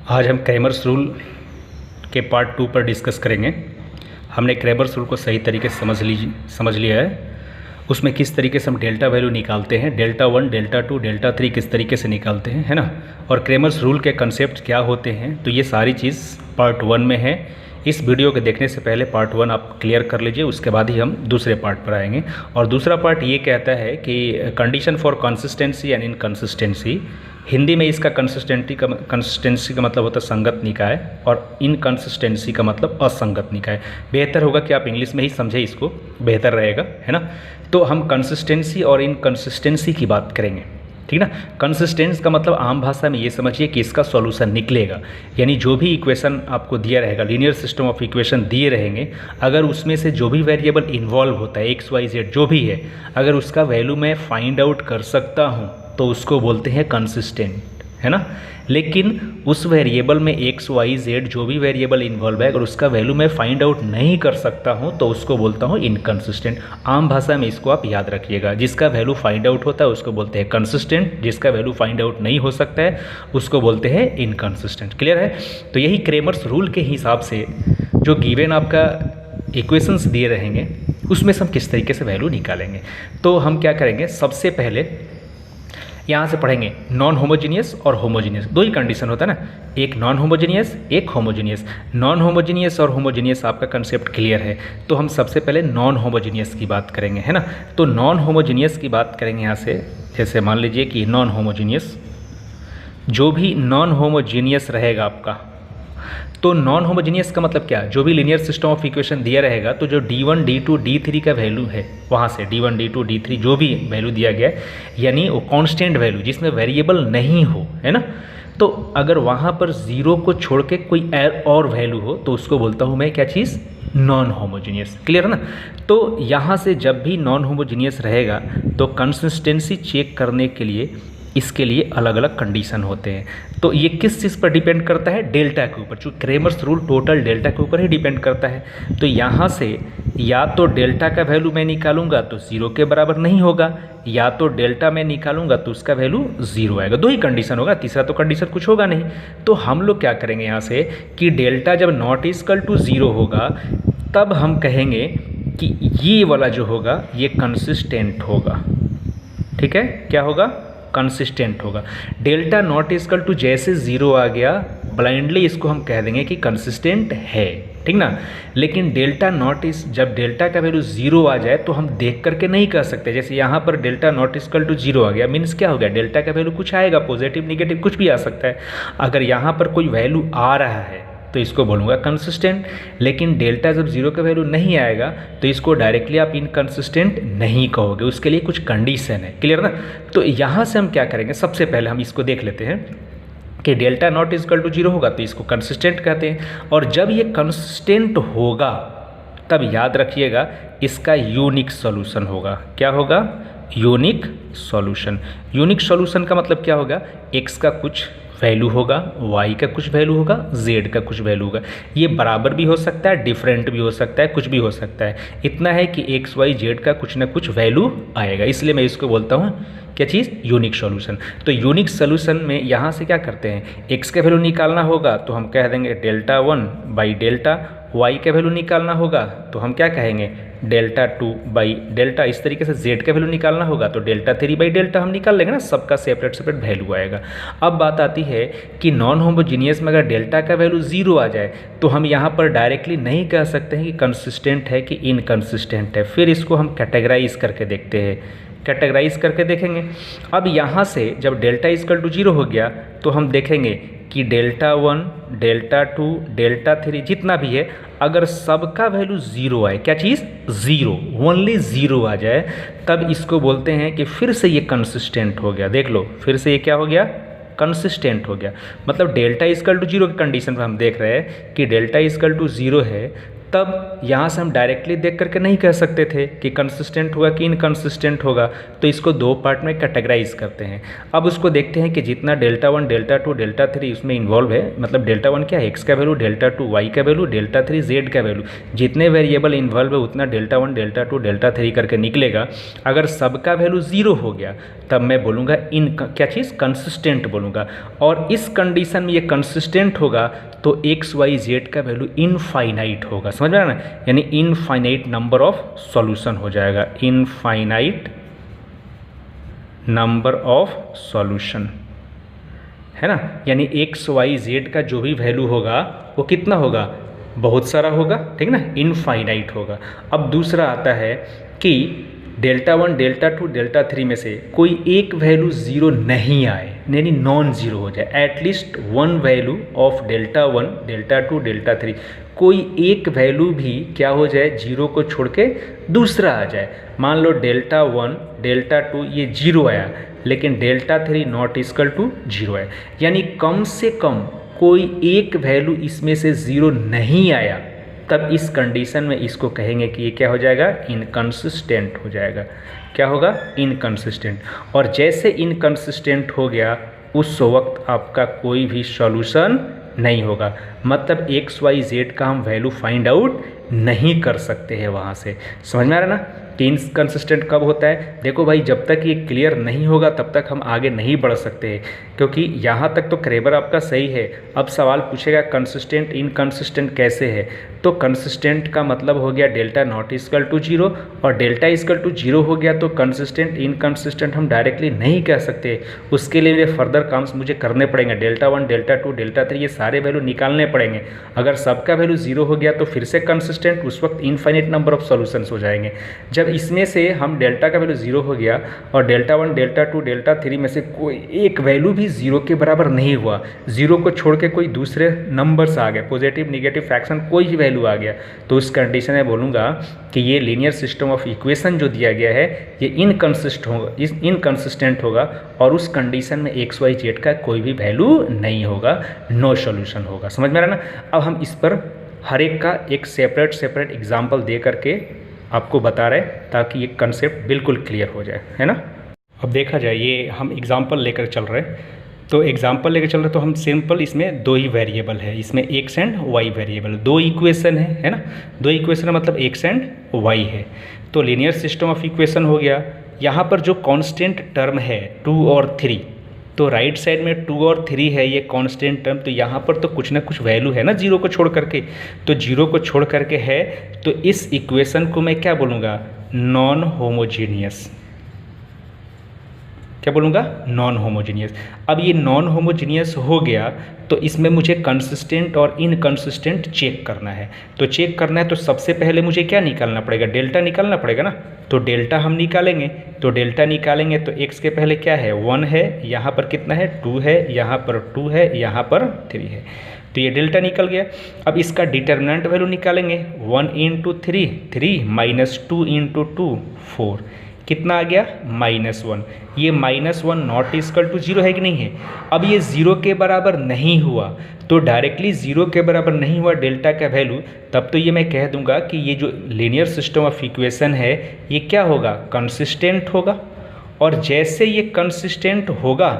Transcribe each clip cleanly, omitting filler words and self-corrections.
आज हम Cramer's rule के पार्ट 2 पर डिस्कस करेंगे। हमने क्रैमर्स रूल को सही तरीके से समझ लिया है। उसमें किस तरीके से हम डेल्टा वैल्यू निकालते हैं, डेल्टा 1, डेल्टा 2, डेल्टा 3 किस तरीके से निकालते हैं, है ना। और क्रैमर्स रूल के कंसेप्ट क्या होते हैं, तो ये सारी चीज़ पार्ट 1 में है। इस वीडियो के देखने से पहले पार्ट 1 आप क्लियर कर लीजिए, उसके बाद ही हम दूसरे पार्ट पर आएंगे। और दूसरा पार्ट ये कहता है कि condition for consistency and inconsistency. Hindi में इसका कंसिस्टेंसी का मतलब होता है संगत निकाय और इनकंसिस्टेंसी का मतलब असंगत निकाय। बेहतर होगा कि आप इंग्लिश में ही समझे, इसको बेहतर रहेगा, है ना। तो हम कंसिस्टेंसी और इनकंसिस्टेंसी की बात करेंगे, ठीक ना। कंसिस्टेंस का मतलब आम भाषा में ये समझिए कि इसका सॉल्यूशन निकलेगा, यानी जो भी इक्वेशन आपको दिया रहेगा, लीनियर सिस्टम ऑफ इक्वेशन दिए रहेंगे, अगर उसमें से जो भी वेरिएबल इन्वॉल्व होता है एक्स वाई जेड जो भी है, अगर उसका वैल्यू मैं फाइंड आउट कर सकता हूँ तो उसको बोलते हैं कंसिस्टेंट, है ना। लेकिन उस वेरिएबल में एक्स वाई जेड जो भी वेरिएबल इन्वॉल्व है, अगर उसका वैल्यू मैं फाइंड आउट नहीं कर सकता हूँ तो उसको बोलता हूँ इनकंसिस्टेंट। आम भाषा में इसको आप याद रखिएगा, जिसका वैल्यू फाइंड आउट होता है उसको बोलते हैं कंसिस्टेंट, जिसका वैल्यू फाइंड आउट नहीं हो सकता है उसको बोलते हैं इनकंसिस्टेंट। क्लियर है। तो यही क्रैमर्स रूल के हिसाब से जो गिवन आपका इक्वेशंस दिए रहेंगे उसमें से हम किस तरीके से वैल्यू निकालेंगे। तो हम क्या करेंगे, सबसे पहले यहाँ से पढ़ेंगे नॉन होमोजीनियस और होमोजीनियस। दो ही कंडीशन होता है ना, एक नॉन होमोजीनियस एक होमोजीनियस। नॉन होमोजीनियस और होमोजीनियस आपका कंसेप्ट क्लियर है। तो हम सबसे पहले नॉन होमोजीनियस की बात करेंगे, है ना। तो नॉन होमोजीनियस की बात करेंगे यहाँ से, जैसे मान लीजिए कि नॉन होमोजीनियस, जो भी नॉन होमोजीनियस रहेगा आपका, तो नॉन होमोजीनियस का मतलब क्या, जो भी लीनियर सिस्टम ऑफ इक्वेशन दिया रहेगा तो जो D1, D2, D3 का वैल्यू है, वहाँ से D1, D2, D3 जो भी वैल्यू दिया गया है, यानी वो कांस्टेंट वैल्यू जिसमें वेरिएबल नहीं हो, है ना। तो अगर वहाँ पर ज़ीरो को छोड़ के कोई और वैल्यू हो तो उसको बोलता हूँ मैं क्या चीज़, नॉन होमोजीनियस। क्लियर है ना। तो यहाँ से जब भी नॉन होमोजीनियस रहेगा तो कंसिस्टेंसी चेक करने के लिए इसके लिए अलग अलग कंडीशन होते हैं। तो ये किस चीज़ पर डिपेंड करता है, डेल्टा के ऊपर। चूँकि क्रैमर्स रूल टोटल डेल्टा के ऊपर ही डिपेंड करता है। तो यहाँ से या तो डेल्टा का वैल्यू मैं निकालूंगा तो ज़ीरो के बराबर नहीं होगा, या तो डेल्टा मैं निकालूंगा तो उसका वैल्यू ज़ीरो आएगा। दो ही कंडीशन होगा, तीसरा तो कंडीशन कुछ होगा नहीं। तो हम लोग क्या करेंगे यहाँ से कि डेल्टा जब नॉट इक्वल टू ज़ीरो होगा तब हम कहेंगे कि ये वाला जो होगा ये कंसिस्टेंट होगा। ठीक है, क्या होगा, कंसिस्टेंट होगा। डेल्टा नॉट इक्वल टू जैसे ज़ीरो आ गया, ब्लाइंडली इसको हम कह देंगे कि कंसिस्टेंट है, ठीक ना। लेकिन डेल्टा नॉट इस जब डेल्टा का वैल्यू ज़ीरो आ जाए तो हम देख करके नहीं कह सकते। जैसे यहाँ पर delta not equal to zero आ गया, मीन्स क्या हो गया, डेल्टा का वैल्यू कुछ आएगा, पॉजिटिव निगेटिव कुछ भी आ सकता है। अगर यहाँ पर कोई वैल्यू आ रहा है तो इसको बोलूँगा कंसिस्टेंट। लेकिन डेल्टा जब जीरो का वैल्यू नहीं आएगा तो इसको डायरेक्टली आप इनकंसिस्टेंट नहीं कहोगे, उसके लिए कुछ कंडीशन है। क्लियर ना। तो यहाँ से हम क्या करेंगे, सबसे पहले हम इसको देख लेते हैं कि delta not equal to zero होगा तो इसको कंसिस्टेंट कहते हैं। और जब ये कंसिस्टेंट होगा तब याद रखिएगा इसका यूनिक सॉल्यूशन होगा। क्या होगा, यूनिक सॉल्यूशन। यूनिक सॉल्यूशन का मतलब क्या होगा, एक्स का कुछ वैल्यू होगा, वाई का कुछ वैल्यू होगा, जेड का कुछ वैल्यू होगा। ये बराबर भी हो सकता है, डिफरेंट भी हो सकता है, कुछ भी हो सकता है। इतना है कि एक्स वाई जेड का कुछ ना कुछ वैल्यू आएगा, इसलिए मैं इसको बोलता हूँ क्या चीज़, यूनिक सॉल्यूशन। तो यूनिक सॉल्यूशन में यहाँ से क्या करते हैं, एक्स का वैल्यू निकालना होगा तो हम कह देंगे डेल्टा 1 बाई डेल्टा, वाई का वैल्यू निकालना होगा तो हम क्या कहेंगे, डेल्टा 2 बाई डेल्टा। इस तरीके से जेड का वैल्यू निकालना होगा तो डेल्टा 3 बाई डेल्टा हम निकाल लेंगे ना, सबका सेपरेट सेपरेट वैल्यू आएगा। अब बात आती है कि नॉन होमोजीनियस में अगर डेल्टा का वैल्यू ज़ीरो आ जाए तो हम यहाँ पर डायरेक्टली नहीं कह सकते हैं कि कंसिस्टेंट है कि इनकंसिस्टेंट है। फिर इसको हम कैटेगराइज करके देखते हैं, कैटेगराइज करके देखेंगे। अब यहाँ से जब डेल्टा इक्वल टू जीरो हो गया तो हम देखेंगे कि डेल्टा 1, डेल्टा 2, डेल्टा 3 जितना भी है, अगर सबका वैल्यू ज़ीरो आए, क्या चीज़, ज़ीरो, ओनली ज़ीरो आ जाए, तब इसको बोलते हैं कि फिर से ये कंसिस्टेंट हो गया। देख लो, फिर से ये क्या हो गया, कंसिस्टेंट हो गया। मतलब डेल्टा इक्वल टू जीरो की कंडीशन पर हम देख रहे हैं कि डेल्टा इक्वल टू ज़ीरो है, तब यहाँ से हम डायरेक्टली देख करके नहीं कह सकते थे कि कंसिस्टेंट होगा कि इनकंसिस्टेंट होगा, तो इसको दो पार्ट में कैटेगराइज करते हैं। अब उसको देखते हैं कि जितना डेल्टा 1, डेल्टा 2, डेल्टा 3 इसमें इन्वॉल्व है, मतलब डेल्टा 1 क्या है x का वैल्यू, डेल्टा 2 y का वैल्यू, डेल्टा 3 z का वैल्यू, जितने वेरिएबल इन्वॉल्व है उतना डेल्टा 1, डेल्टा 2, डेल्टा 3 करके निकलेगा। अगर सबका वैल्यू 0 हो गया तब मैं बोलूँगा क्या चीज़, कंसिस्टेंट बोलूँगा। और इस कंडीशन में ये कंसिस्टेंट होगा तो x y z का वैल्यू इनफाइनाइट होगा, समझ में आ रहा है ना, यानी इनफाइनाइट नंबर ऑफ सॉल्यूशन हो जाएगा, इनफाइनाइट नंबर ऑफ सॉल्यूशन, है ना, यानी x y z का जो भी वैल्यू होगा वो कितना होगा, बहुत सारा होगा, ठीक ना, इनफाइनाइट होगा। अब दूसरा आता है कि डेल्टा 1, डेल्टा 2, डेल्टा 3 में से कोई एक वैल्यू ज़ीरो नहीं आए, यानी नॉन ज़ीरो हो जाए, at least one value of delta 1, delta 2, delta 3, कोई एक वैल्यू भी क्या हो जाए, जीरो को छोड़ के दूसरा आ जाए। मान लो डेल्टा 1, डेल्टा 2 ये जीरो आया, लेकिन delta 3 not equal to zero है, यानी कम से कम कोई एक वैल्यू इसमें से ज़ीरो नहीं आया, तब इस कंडीशन में इसको कहेंगे कि ये क्या हो जाएगा, इनकंसिस्टेंट हो जाएगा। क्या होगा, इनकंसिस्टेंट। और जैसे इनकंसिस्टेंट हो गया उस वक्त आपका कोई भी सॉल्यूशन नहीं होगा, मतलब एक्स वाई जेड का हम वैल्यू फाइंड आउट नहीं कर सकते हैं वहाँ से। समझ में आ रहा है ना कि इनकंसिस्टेंट कब होता है। देखो भाई, जब तक ये क्लियर नहीं होगा तब तक हम आगे नहीं बढ़ सकते हैं, क्योंकि यहाँ तक तो क्रेबर आपका सही है। अब सवाल पूछेगा कंसिस्टेंट इनकंसिस्टेंट कैसे है, तो कंसिस्टेंट का मतलब हो गया delta not equal to zero, और डेल्टा इक्वल टू जीरो हो गया तो कंसिस्टेंट इनकंसिस्टेंट हम डायरेक्टली नहीं कह सकते। उसके लिए मेरे फर्दर काम्स मुझे करने पड़ेंगे, डेल्टा 1, डेल्टा 2, डेल्टा 3 ये सारे वैल्यू निकालने पड़ेंगे। अगर सबका वैल्यू जीरो हो गया तो फिर से कंसिस्टेंट, उस वक्त इनफाइनाइट नंबर ऑफ सॉल्यूशंस हो जाएंगे। जब इसमें से हम डेल्टा का वैल्यू जीरो हो गया और डेल्टा 1, डेल्टा 2, डेल्टा 3 में से कोई एक वैल्यू भी जीरो के बराबर नहीं हुआ, जीरो को छोड़ के कोई दूसरे नंबर्स आ गए, पॉजिटिव नेगेटिव फ्रैक्शन कोई ही वैल्यू आ गया, तो उस कंडीशन में बोलूँगा कि ये लीनियर सिस्टम ऑफ इक्वेशन जो दिया गया है ये इनकंसिस्टेंट होगा, और उस कंडीशन में एक्स वाई जेड का कोई भी वैल्यू नहीं होगा, नो सॉल्यूशन होगा। समझ में आ रहा है ना। अब हम इस पर हर एक का एक सेपरेट एग्जाम्पल दे करके आपको बता रहे ताकि ये कंसेप्ट बिल्कुल क्लियर हो जाए, है ना। अब देखा जाए, ये हम एग्जाम्पल लेकर चल रहे हैं, तो एग्जाम्पल लेकर चल रहे तो हम सिंपल इसमें दो ही वेरिएबल है, इसमें एक्स एंड वाई वेरिएबल, दो इक्वेशन है ना, दो इक्वेशन मतलब एक्स एंड वाई है। तो लीनियर सिस्टम ऑफ इक्वेशन हो गया। यहाँ पर जो कांस्टेंट टर्म है 2 और 3, तो राइट साइड में 2 और 3 है ये कांस्टेंट टर्म, तो यहाँ पर तो कुछ ना कुछ वैल्यू है ना जीरो को छोड़ करके, तो जीरो को छोड़ करके है, तो इस इक्वेशन को मैं क्या बोलूँगा, नॉन होमोजीनियस। क्या बोलूँगा, नॉन होमोजीनियस। अब ये नॉन होमोजीनियस हो गया तो इसमें मुझे कंसिस्टेंट और इनकंसिस्टेंट चेक करना है। तो चेक करना है तो सबसे पहले मुझे क्या निकालना पड़ेगा, डेल्टा निकालना पड़ेगा ना। तो डेल्टा हम निकालेंगे, तो डेल्टा निकालेंगे तो x के पहले क्या है, 1 है, यहाँ पर कितना है, 2 है, यहाँ पर 2 है, यहाँ पर 3 है, तो ये डेल्टा निकल गया। अब इसका डिटर्मिनेंट वैल्यू निकालेंगे, 1 इंटू 3 3 माइनस 2 इंटू 2 4, कितना आ गया, -1। ये -1 नॉट इक्वल टू जीरो है कि नहीं है। अब ये ज़ीरो के बराबर नहीं हुआ, तो डायरेक्टली ज़ीरो के बराबर नहीं हुआ डेल्टा का वैल्यू, तब तो ये मैं कह दूंगा कि ये जो लीनियर सिस्टम ऑफ इक्वेशन है ये क्या होगा, कंसिस्टेंट होगा। और जैसे ये कंसिस्टेंट होगा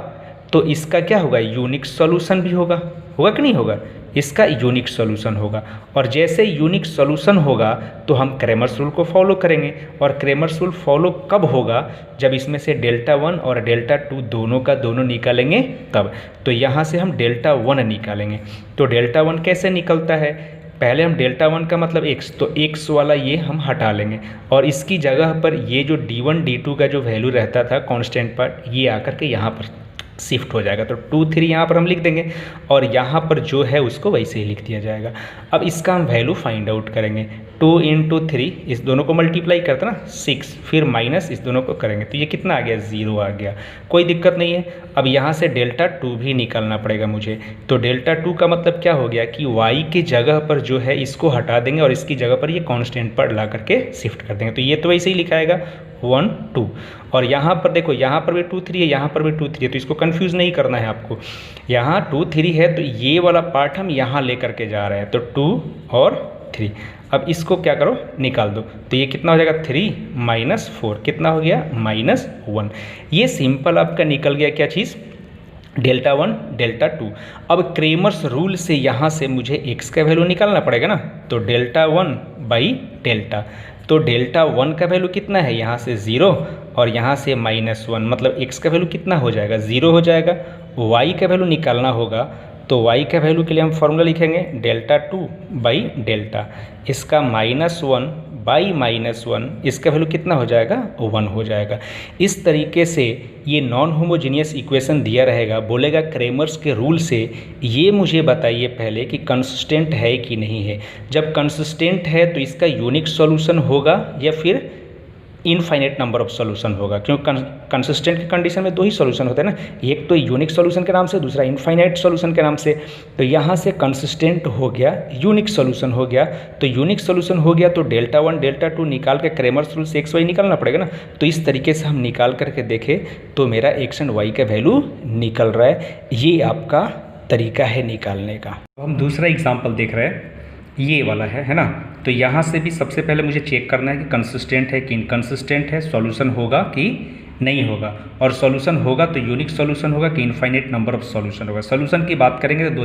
तो इसका क्या होगा, यूनिक सॉल्यूशन भी होगा कि नहीं होगा, इसका यूनिक सॉल्यूशन होगा। और जैसे यूनिक सॉल्यूशन होगा तो हम क्रेमर्स रूल को फॉलो करेंगे, और क्रेमर्स रूल फॉलो कब होगा, जब इसमें से डेल्टा 1 और डेल्टा 2 दोनों का दोनों निकालेंगे तब। तो यहाँ से हम डेल्टा 1 निकालेंगे, तो डेल्टा 1 कैसे निकलता है, पहले हम डेल्टा 1 का मतलब x, तो x वाला ये हम हटा लेंगे, और इसकी जगह पर ये जो d1 d2 का जो वैल्यू रहता था कांस्टेंट पार्ट, ये आकर के यहाँ पर शिफ्ट हो जाएगा। तो 2 3 यहाँ पर हम लिख देंगे, और यहाँ पर जो है उसको वैसे ही लिख दिया जाएगा। अब इसका हम वैल्यू फाइंड आउट करेंगे, 2 इंटू 3, इस दोनों को मल्टीप्लाई करते ना 6, फिर माइनस इस दोनों को करेंगे, तो ये कितना आ गया, 0 आ गया, कोई दिक्कत नहीं है। अब यहाँ से डेल्टा 2 भी निकालना पड़ेगा मुझे, तो डेल्टा 2 का मतलब क्या हो गया कि y की जगह पर जो है इसको हटा देंगे और इसकी जगह पर ये कांस्टेंट पर ला करके शिफ्ट कर देंगे, तो ये तो वैसे ही लिखाएगा 1 2। और यहाँ पर देखो, यहाँ पर भी 2 3 है, यहाँ पर भी 2 3 है, तो इसको कंफ्यूज नहीं करना है आपको। यहाँ 2 3 है तो ये वाला पार्ट हम यहाँ ले करके जा रहे हैं, तो 2 और 3। अब इसको क्या करो, निकाल दो, तो ये कितना हो जाएगा 3 माइनस 4, कितना हो गया -1। ये सिंपल आपका निकल गया क्या चीज़, डेल्टा 1 डेल्टा 2। अब क्रेमर्स रूल से यहाँ से मुझे x का वैल्यू निकालना पड़ेगा ना, तो डेल्टा 1 बाई डेल्टा, तो डेल्टा 1 का वैल्यू कितना है, यहाँ से 0 और यहाँ से -1, मतलब x का वैल्यू कितना हो जाएगा 0 हो जाएगा। y का वैल्यू निकालना होगा, तो y का वैल्यू के लिए हम फॉर्मूला लिखेंगे डेल्टा 2 बाई डेल्टा, इसका -1 बाई -1, इसका वैल्यू कितना हो जाएगा 1 हो जाएगा। इस तरीके से ये नॉन होमोजीनियस इक्वेशन दिया रहेगा, बोलेगा क्रेमर्स के रूल से ये मुझे बताइए पहले कि कंसिस्टेंट है कि नहीं है। जब कंसिस्टेंट है तो इसका यूनिक सॉल्यूशन होगा या फिर इनफाइनाइट नंबर ऑफ सॉल्यूशन होगा, क्योंकि कंसिस्टेंट की कंडीशन में दो ही सॉल्यूशन होते हैं ना, एक तो यूनिक सॉल्यूशन के नाम से, दूसरा इनफाइनाइट सॉल्यूशन के नाम से। तो यहाँ से कंसिस्टेंट हो गया, यूनिक सॉल्यूशन हो गया, तो यूनिक सॉल्यूशन हो गया तो डेल्टा 1 डेल्टा 2 निकाल के क्रेमर्स रूल से एक्स वाई निकालना पड़ेगा ना। तो इस तरीके से हम निकाल करके देखें तो मेरा एक्स एंड वाई का वैल्यू निकल रहा है। ये आपका तरीका है निकालने का। हम दूसरा एग्जाम्पल देख रहे हैं, ये वाला है ना। तो यहाँ से भी सबसे पहले मुझे चेक करना है कि कंसिस्टेंट है कि इनकंसिस्टेंट है, सॉल्यूशन होगा कि नहीं होगा, और सॉल्यूशन होगा तो यूनिक सॉल्यूशन होगा कि इनफाइनाइट नंबर ऑफ सॉल्यूशन होगा। सॉल्यूशन की बात करेंगे तो दो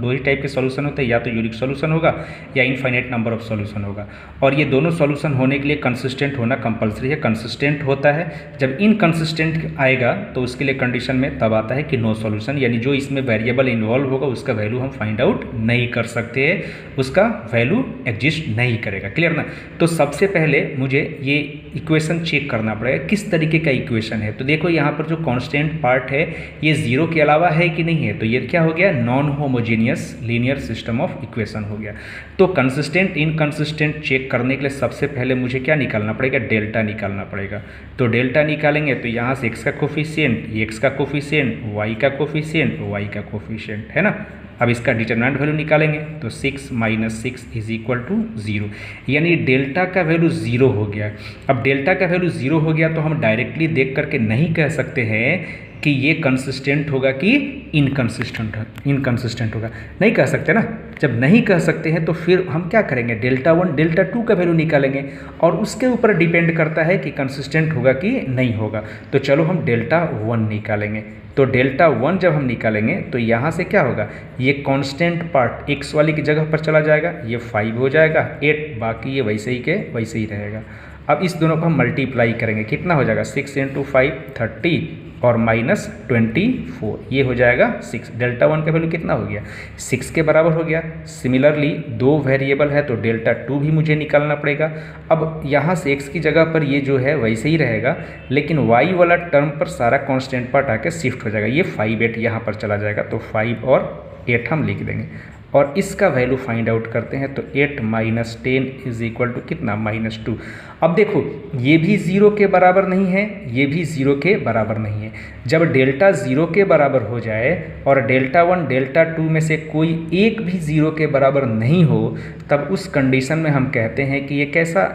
ही टाइप के सॉल्यूशन होते हैं, या तो यूनिक सॉल्यूशन होगा या इनफाइनाइट नंबर ऑफ सॉल्यूशन होगा। और ये दोनों सॉल्यूशन होने के लिए कंसिस्टेंट होना कंपलसरी है। कंसिस्टेंट होता है जब इनकंसिस्टेंट आएगा तो उसके लिए कंडीशन में तब आता है कि नो सॉल्यूशन, यानी जो इसमें वेरिएबल इन्वॉल्व होगा उसका वैल्यू हम फाइंड आउट नहीं कर सकते हैं, उसका वैल्यू एग्जिस्ट नहीं करेगा। क्लियर ना। तो सबसे पहले मुझे ये इक्वेशन चेक करना पड़ेगा किस तरीके का इक्वेशन है। तो देखो यहाँ पर जो कांस्टेंट पार्ट है ये जीरो के अलावा है कि नहीं है, तो ये क्या हो गया, non homogeneous linear system of equation हो गया। तो कंसिस्टेंट इनकंसिस्टेंट चेक करने के लिए सबसे पहले मुझे क्या निकालना पड़ेगा, डेल्टा निकालना पड़ेगा। तो डेल्टा निकालेंगे तो यहाँ से x का कोफिशिएंट, x का कोफिशिएंट, y का कोफिशिएंट, y का कोफिशिएंट है ना। अब इसका डिटरमिनेंट वैल्यू निकालेंगे तो 6 माइनस 6 इज इक्वल टू 0, यानी डेल्टा का वैल्यू 0 हो गया। अब डेल्टा का वैल्यू 0 हो गया तो हम डायरेक्टली देख करके नहीं कह सकते हैं कि ये कंसिस्टेंट होगा कि इनकंसिस्टेंट होगा, नहीं कह सकते ना। जब नहीं कह सकते हैं तो फिर हम क्या करेंगे, डेल्टा 1 डेल्टा 2 का वैल्यू निकालेंगे और उसके ऊपर डिपेंड करता है कि कंसिस्टेंट होगा कि नहीं होगा। तो चलो हम डेल्टा 1 निकालेंगे। तो डेल्टा 1 जब हम निकालेंगे तो यहाँ से क्या होगा, ये कांस्टेंट पार्ट x वाली की जगह पर चला जाएगा, ये 5 हो जाएगा, 8 बाकी ये वैसे ही के वैसे ही रहेगा। अब इस दोनों को हम मल्टीप्लाई करेंगे, कितना हो जाएगा 6 × 5 30 और -24, ये हो जाएगा 6। डेल्टा 1 का वैल्यू कितना हो गया, 6 के बराबर हो गया। सिमिलरली दो वेरिएबल है तो डेल्टा 2 भी मुझे निकालना पड़ेगा। अब यहाँ से x की जगह पर ये जो है वैसे ही रहेगा, लेकिन y वाला टर्म पर सारा कांस्टेंट पार्ट आके शिफ्ट हो जाएगा, ये 5 8 यहाँ पर चला जाएगा, तो 5 और 8 हम लिख देंगे और इसका वैल्यू फाइंड आउट करते हैं। तो 8 माइनस 10 इज इक्वल टू कितना, -2। अब देखो ये भी 0 के बराबर नहीं है, ये भी 0 के बराबर नहीं है। जब डेल्टा 0 के बराबर हो जाए और डेल्टा 1 डेल्टा 2 में से कोई एक भी 0 के बराबर नहीं हो, तब उस कंडीशन में हम कहते हैं कि ये कैसा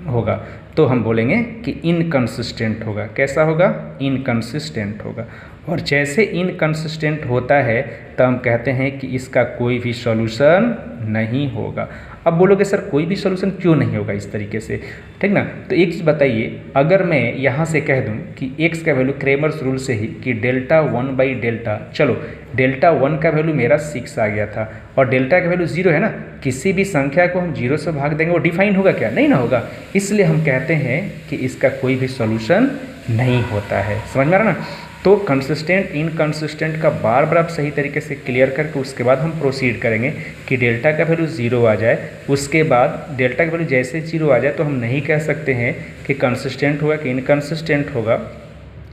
होगा, तो हम बोलेंगे कि इनकंसिस्टेंट होगा। कैसा होगा, इनकंसिस्टेंट होगा। और जैसे इनकंसिस्टेंट होता है तो हम कहते हैं कि इसका कोई भी सॉल्यूशन नहीं होगा। अब बोलोगे सर कोई भी सॉल्यूशन क्यों नहीं होगा इस तरीके से, ठीक ना। तो एक चीज़ बताइए, अगर मैं यहाँ से कह दूँ कि x का वैल्यू क्रेमर्स रूल से ही कि डेल्टा 1 बाई डेल्टा, चलो डेल्टा 1 का वैल्यू मेरा 6 आ गया था और डेल्टा का वैल्यू 0 है ना, किसी भी संख्या को हम 0 से भाग देंगे वो डिफाइन होगा क्या, नहीं ना होगा। इसलिए हम कहते हैं कि इसका कोई भी सॉल्यूशन नहीं होता है। समझ में आ रहा ना। तो कंसिस्टेंट इनकंसिस्टेंट का बार बार आप सही तरीके से क्लियर करके उसके बाद हम प्रोसीड करेंगे कि डेल्टा का वैल्यू 0 आ जाए। उसके बाद डेल्टा का वैल्यू जैसे 0 आ जाए तो हम नहीं कह सकते हैं कि कंसिस्टेंट होगा कि इनकंसिस्टेंट होगा।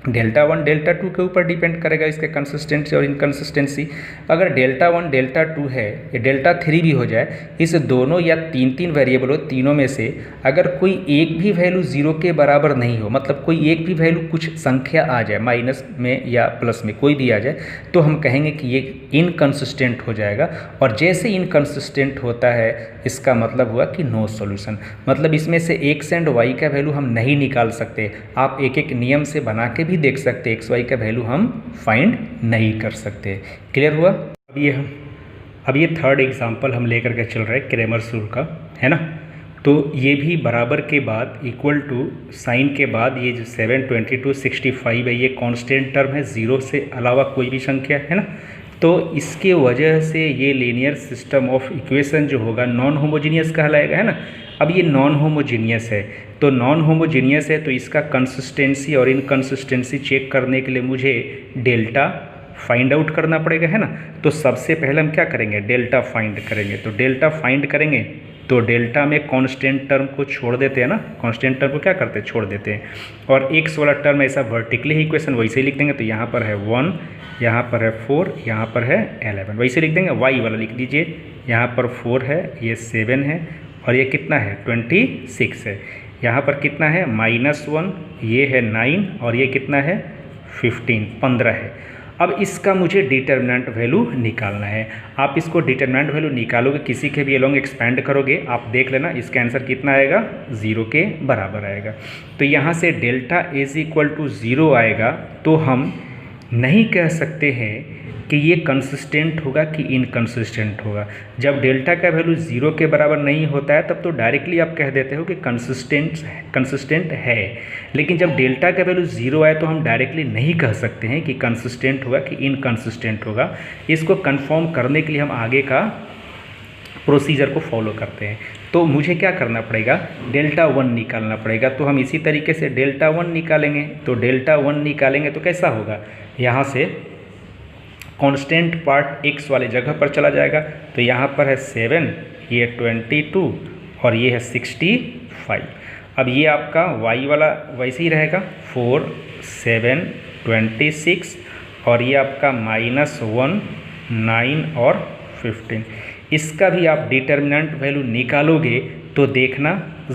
डेल्टा 1 डेल्टा 2 के ऊपर डिपेंड करेगा इसके कंसिस्टेंसी और इनकंसिस्टेंसी। अगर डेल्टा 1 डेल्टा 2 है या डेल्टा 3 भी हो जाए, इस दोनों या तीन वेरिएबल हो, तीनों में से अगर कोई एक भी वैल्यू 0 के बराबर नहीं हो, मतलब कोई एक भी वैल्यू कुछ संख्या आ जाए माइनस में या प्लस में कोई भी आ जाए, तो हम कहेंगे कि ये इनकंसिस्टेंट हो जाएगा। और जैसे इनकंसिस्टेंट होता है इसका मतलब हुआ कि नो सॉल्यूशन, मतलब इसमें से x एंड y का वैल्यू हम नहीं निकाल सकते। आप एक एक नियम से बना के भी देख सकते, x y का वैल्यू हम फाइंड नहीं कर सकते। क्लियर हुआ। अब ये थर्ड एग्जांपल हम लेकर के चल रहे हैं क्रेमर्स रूल का, है ना। तो ये भी बराबर के बाद इक्वल टू साइन के बाद ये जो 722 65 है ये कांस्टेंट टर्म है, ज़ीरो से अलावा कोई भी संख्या, है ना। तो इसके वजह से ये लीनियर सिस्टम ऑफ इक्वेशन जो होगा नॉन होमोजीनियस कहलाएगा, है ना। अब ये नॉन होमोजीनियस है, तो नॉन होमोजीनियस है तो इसका कंसिस्टेंसी और इनकंसिस्टेंसी चेक करने के लिए मुझे डेल्टा फाइंड आउट करना पड़ेगा, है ना। तो सबसे पहले हम क्या करेंगे, डेल्टा फाइंड करेंगे। तो डेल्टा फाइंड करेंगे तो डेल्टा में कांस्टेंट टर्म को छोड़ देते हैं ना, कांस्टेंट टर्म को क्या करते हैं, छोड़ देते हैं। और एक्स वाला टर्म ऐसा वर्टिकली ही इक्वेशन वैसे ही लिख देंगे, तो यहाँ पर है 1, यहाँ पर है 4, यहाँ पर है 11, वैसे लिख देंगे। वाई वाला लिख दीजिए, यहाँ पर 4 है, ये 7 है, और ये कितना है 26 है। यहाँ पर कितना है -1, ये है 9, और ये कितना है 15 है। अब इसका मुझे डिटर्मिनेंट वैल्यू निकालना है। आप इसको डिटर्मिनेंट वैल्यू निकालोगे, किसी के भी अलोंग एक्सपेंड करोगे, आप देख लेना इसका आंसर कितना आएगा, 0 के बराबर आएगा। तो यहाँ से डेल्टा इज इक्वल टू 0 आएगा, तो हम नहीं कह सकते हैं कि ये कंसिस्टेंट होगा कि इनकंसिस्टेंट होगा। जब डेल्टा का वैल्यू 0 के बराबर नहीं होता है तब तो डायरेक्टली आप कह देते हो कि कंसिस्टेंट है। लेकिन जब डेल्टा का वैल्यू 0 आए तो हम डायरेक्टली नहीं कह सकते हैं कि कंसिस्टेंट होगा कि इनकंसिस्टेंट होगा। इसको कंफर्म करने के लिए हम आगे का प्रोसीजर को फॉलो करते हैं। तो मुझे क्या करना पड़ेगा, डेल्टा 1 निकालना पड़ेगा। तो हम इसी तरीके से डेल्टा 1 निकालेंगे। तो डेल्टा 1 निकालेंगे तो कैसा होगा, यहाँ से कांस्टेंट पार्ट x वाले जगह पर चला जाएगा। तो यहाँ पर है 7, ये 22 और ये है 65। अब ये आपका y वाला वैसे ही रहेगा, 4, 7, 26, और ये आपका -1, 9 और 15। इसका भी आप डिटर्मिनेंट वैल्यू निकालोगे तो देखना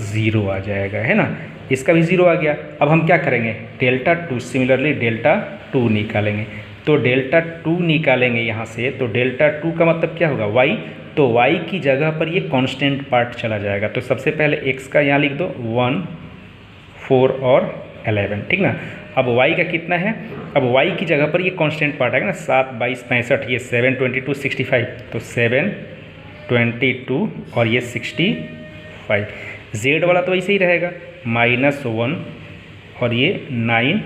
0 आ जाएगा, है ना। इसका भी 0 आ गया। अब हम क्या करेंगे, डेल्टा 2, सिमिलरली डेल्टा 2 निकालेंगे। तो डेल्टा 2 निकालेंगे यहाँ से, तो डेल्टा 2 का मतलब क्या होगा, y। तो y की जगह पर ये कांस्टेंट पार्ट चला जाएगा। तो सबसे पहले x का यहाँ लिख दो 1, 4 और 11, ठीक ना। अब y का कितना है, अब y की जगह पर ये कांस्टेंट पार्ट आएगा ना, 7, 22, 65, ये 7, 22, 65। तो 7, 22 और ये 65। z वाला तो वैसे ही रहेगा, -1 और ये 9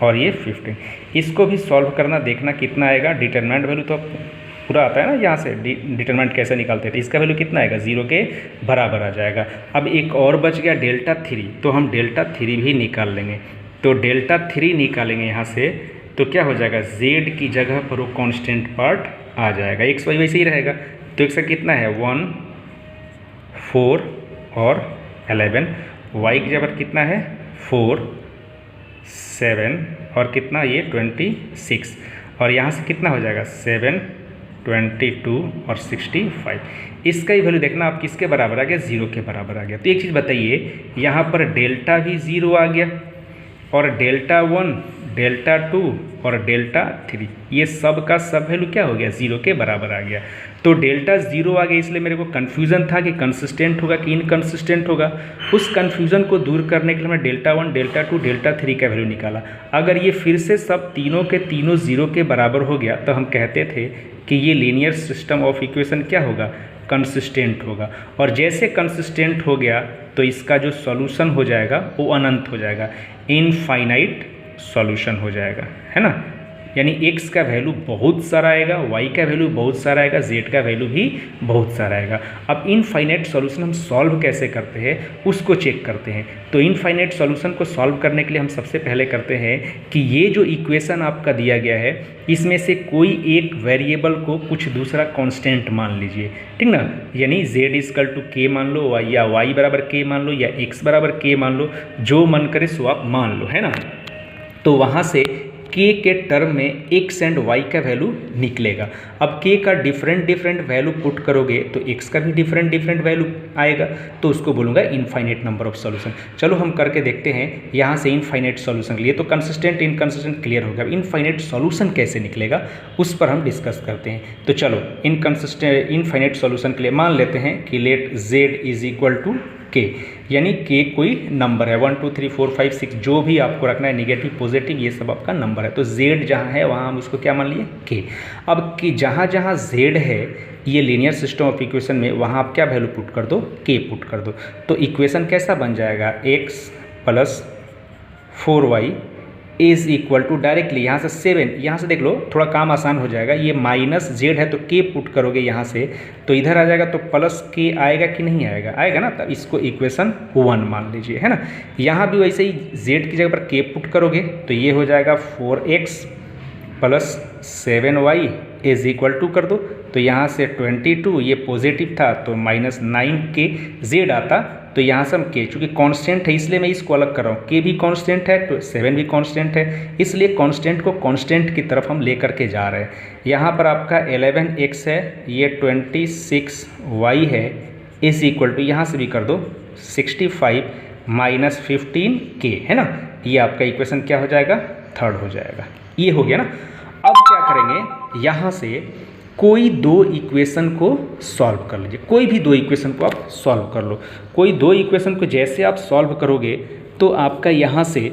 और ये 15। इसको भी सॉल्व करना, देखना कितना आएगा। डिटरमिनेंट वैल्यू तो पूरा आता है ना, यहाँ से डिटरमिनेंट कैसे निकालते थे। इसका वैल्यू कितना आएगा, 0 के बराबर आ जाएगा। अब एक और बच गया डेल्टा 3, तो हम डेल्टा 3 भी निकाल लेंगे। तो डेल्टा 3 निकालेंगे यहाँ से, तो क्या हो जाएगा, z की जगह पर वो कांस्टेंट पार्ट आ जाएगा, x y वैसे ही रहेगा। तो x का कितना है 1, 4 और 11, y की जगह पर कितना है 4, 7 और कितना ये 26, और यहाँ से कितना हो जाएगा 7, 22 और 65। इसका ही वैल्यू देखना आप किसके बराबर आ गया, 0 के बराबर आ गया। तो एक चीज़ बताइए, यहाँ पर डेल्टा भी 0 आ गया, और डेल्टा 1, डेल्टा 2 और डेल्टा 3, ये सब का सब वैल्यू क्या हो गया, 0 के बराबर आ गया। तो डेल्टा 0 आ गया, इसलिए मेरे को कन्फ्यूज़न था कि कंसिस्टेंट होगा कि इनकंसिस्टेंट होगा। उस कन्फ्यूज़न को दूर करने के लिए मैं डेल्टा 1, डेल्टा 2, डेल्टा 3 का वैल्यू निकाला। अगर ये फिर से सब तीनों के तीनों 0 के बराबर हो गया तो हम कहते थे कि ये लीनियर सिस्टम ऑफ इक्वेशन क्या होगा, कंसिस्टेंट होगा। और जैसे कंसिस्टेंट हो गया तो इसका जो सॉल्यूशन हो जाएगा वो अनंत हो जाएगा, इनफाइनाइट सॉल्यूशन हो जाएगा, है ना। यानी x का वैल्यू बहुत सारा आएगा, y का वैल्यू बहुत सारा आएगा, z का वैल्यू भी बहुत सारा आएगा। अब इनफाइनाइट सॉल्यूशन हम सॉल्व कैसे करते हैं उसको चेक करते हैं। तो इनफाइनाइट सॉल्यूशन को सॉल्व करने के लिए हम सबसे पहले करते हैं कि ये जो इक्वेशन आपका दिया गया है इसमें से कोई एक वेरिएबल को कुछ दूसरा कांस्टेंट मान लीजिए, ठीक ना। यानी z = k मान लो, या y बराबर k मान लो, या x बराबर k मान लो, जो मन करे सो आप मान लो, है ना। तो वहाँ से k के टर्म में x एंड y का वैल्यू निकलेगा। अब k का डिफरेंट वैल्यू पुट करोगे तो x का भी डिफरेंट वैल्यू आएगा, तो उसको बोलूँगा इनफाइनाइट नंबर ऑफ सॉल्यूशन। चलो हम करके देखते हैं यहाँ से इनफाइनाइट सॉल्यूशन के लिए। तो कंसिस्टेंट इनकंसिस्टेंट क्लियर हो गया, इनफाइनाइट सॉल्यूशन कैसे निकलेगा उस पर हम डिस्कस करते हैं। तो चलो इनफाइनाइट सॉल्यूशन के लिए मान लेते हैं कि लेट z = के, यानी के कोई नंबर है 1 2 3 4 5 6 जो भी आपको रखना है, नेगेटिव पॉजिटिव ये सब आपका नंबर है। तो z जहाँ है वहाँ हम उसको क्या मान लिए के। अब कि जहाँ जहाँ z है ये लीनियर सिस्टम ऑफ इक्वेशन में, वहाँ आप क्या वैल्यू पुट कर दो, के पुट कर दो। तो इक्वेशन कैसा बन जाएगा, x plus 4y is equal to directly यहाँ से 7, यहाँ से देख लो थोड़ा काम आसान हो जाएगा, ये माइनस जेड है तो के पुट करोगे यहाँ से तो इधर आ जाएगा, तो प्लस के आएगा कि नहीं आएगा, आएगा ना। तब इसको इक्वेशन 1 मान लीजिए, है ना। यहाँ भी वैसे ही जेड की जगह पर के पुट करोगे तो ये हो जाएगा 4x plus 7y is equal to कर दो, तो यहाँ से 22, ये पॉजिटिव था तो माइनस 9k जेड आता, तो यहाँ से हम के, चूँकि कांस्टेंट है इसलिए मैं इसको अलग कर रहा हूँ, के भी कांस्टेंट है तो 7 भी कांस्टेंट है, इसलिए कांस्टेंट को कांस्टेंट की तरफ हम लेकर के जा रहे हैं। यहाँ पर आपका 11x है, ये 26y है इज इक्वल टू, यहाँ से भी कर दो 65 माइनस 15k, है ना। ये आपका इक्वेशन क्या हो जाएगा, थर्ड हो जाएगा। ये हो गया ना। अब क्या करेंगे, यहाँ से कोई दो इक्वेशन को सॉल्व कर लीजिए, कोई भी दो इक्वेशन को आप सॉल्व कर लो। कोई दो इक्वेशन को जैसे आप सॉल्व करोगे तो आपका यहाँ से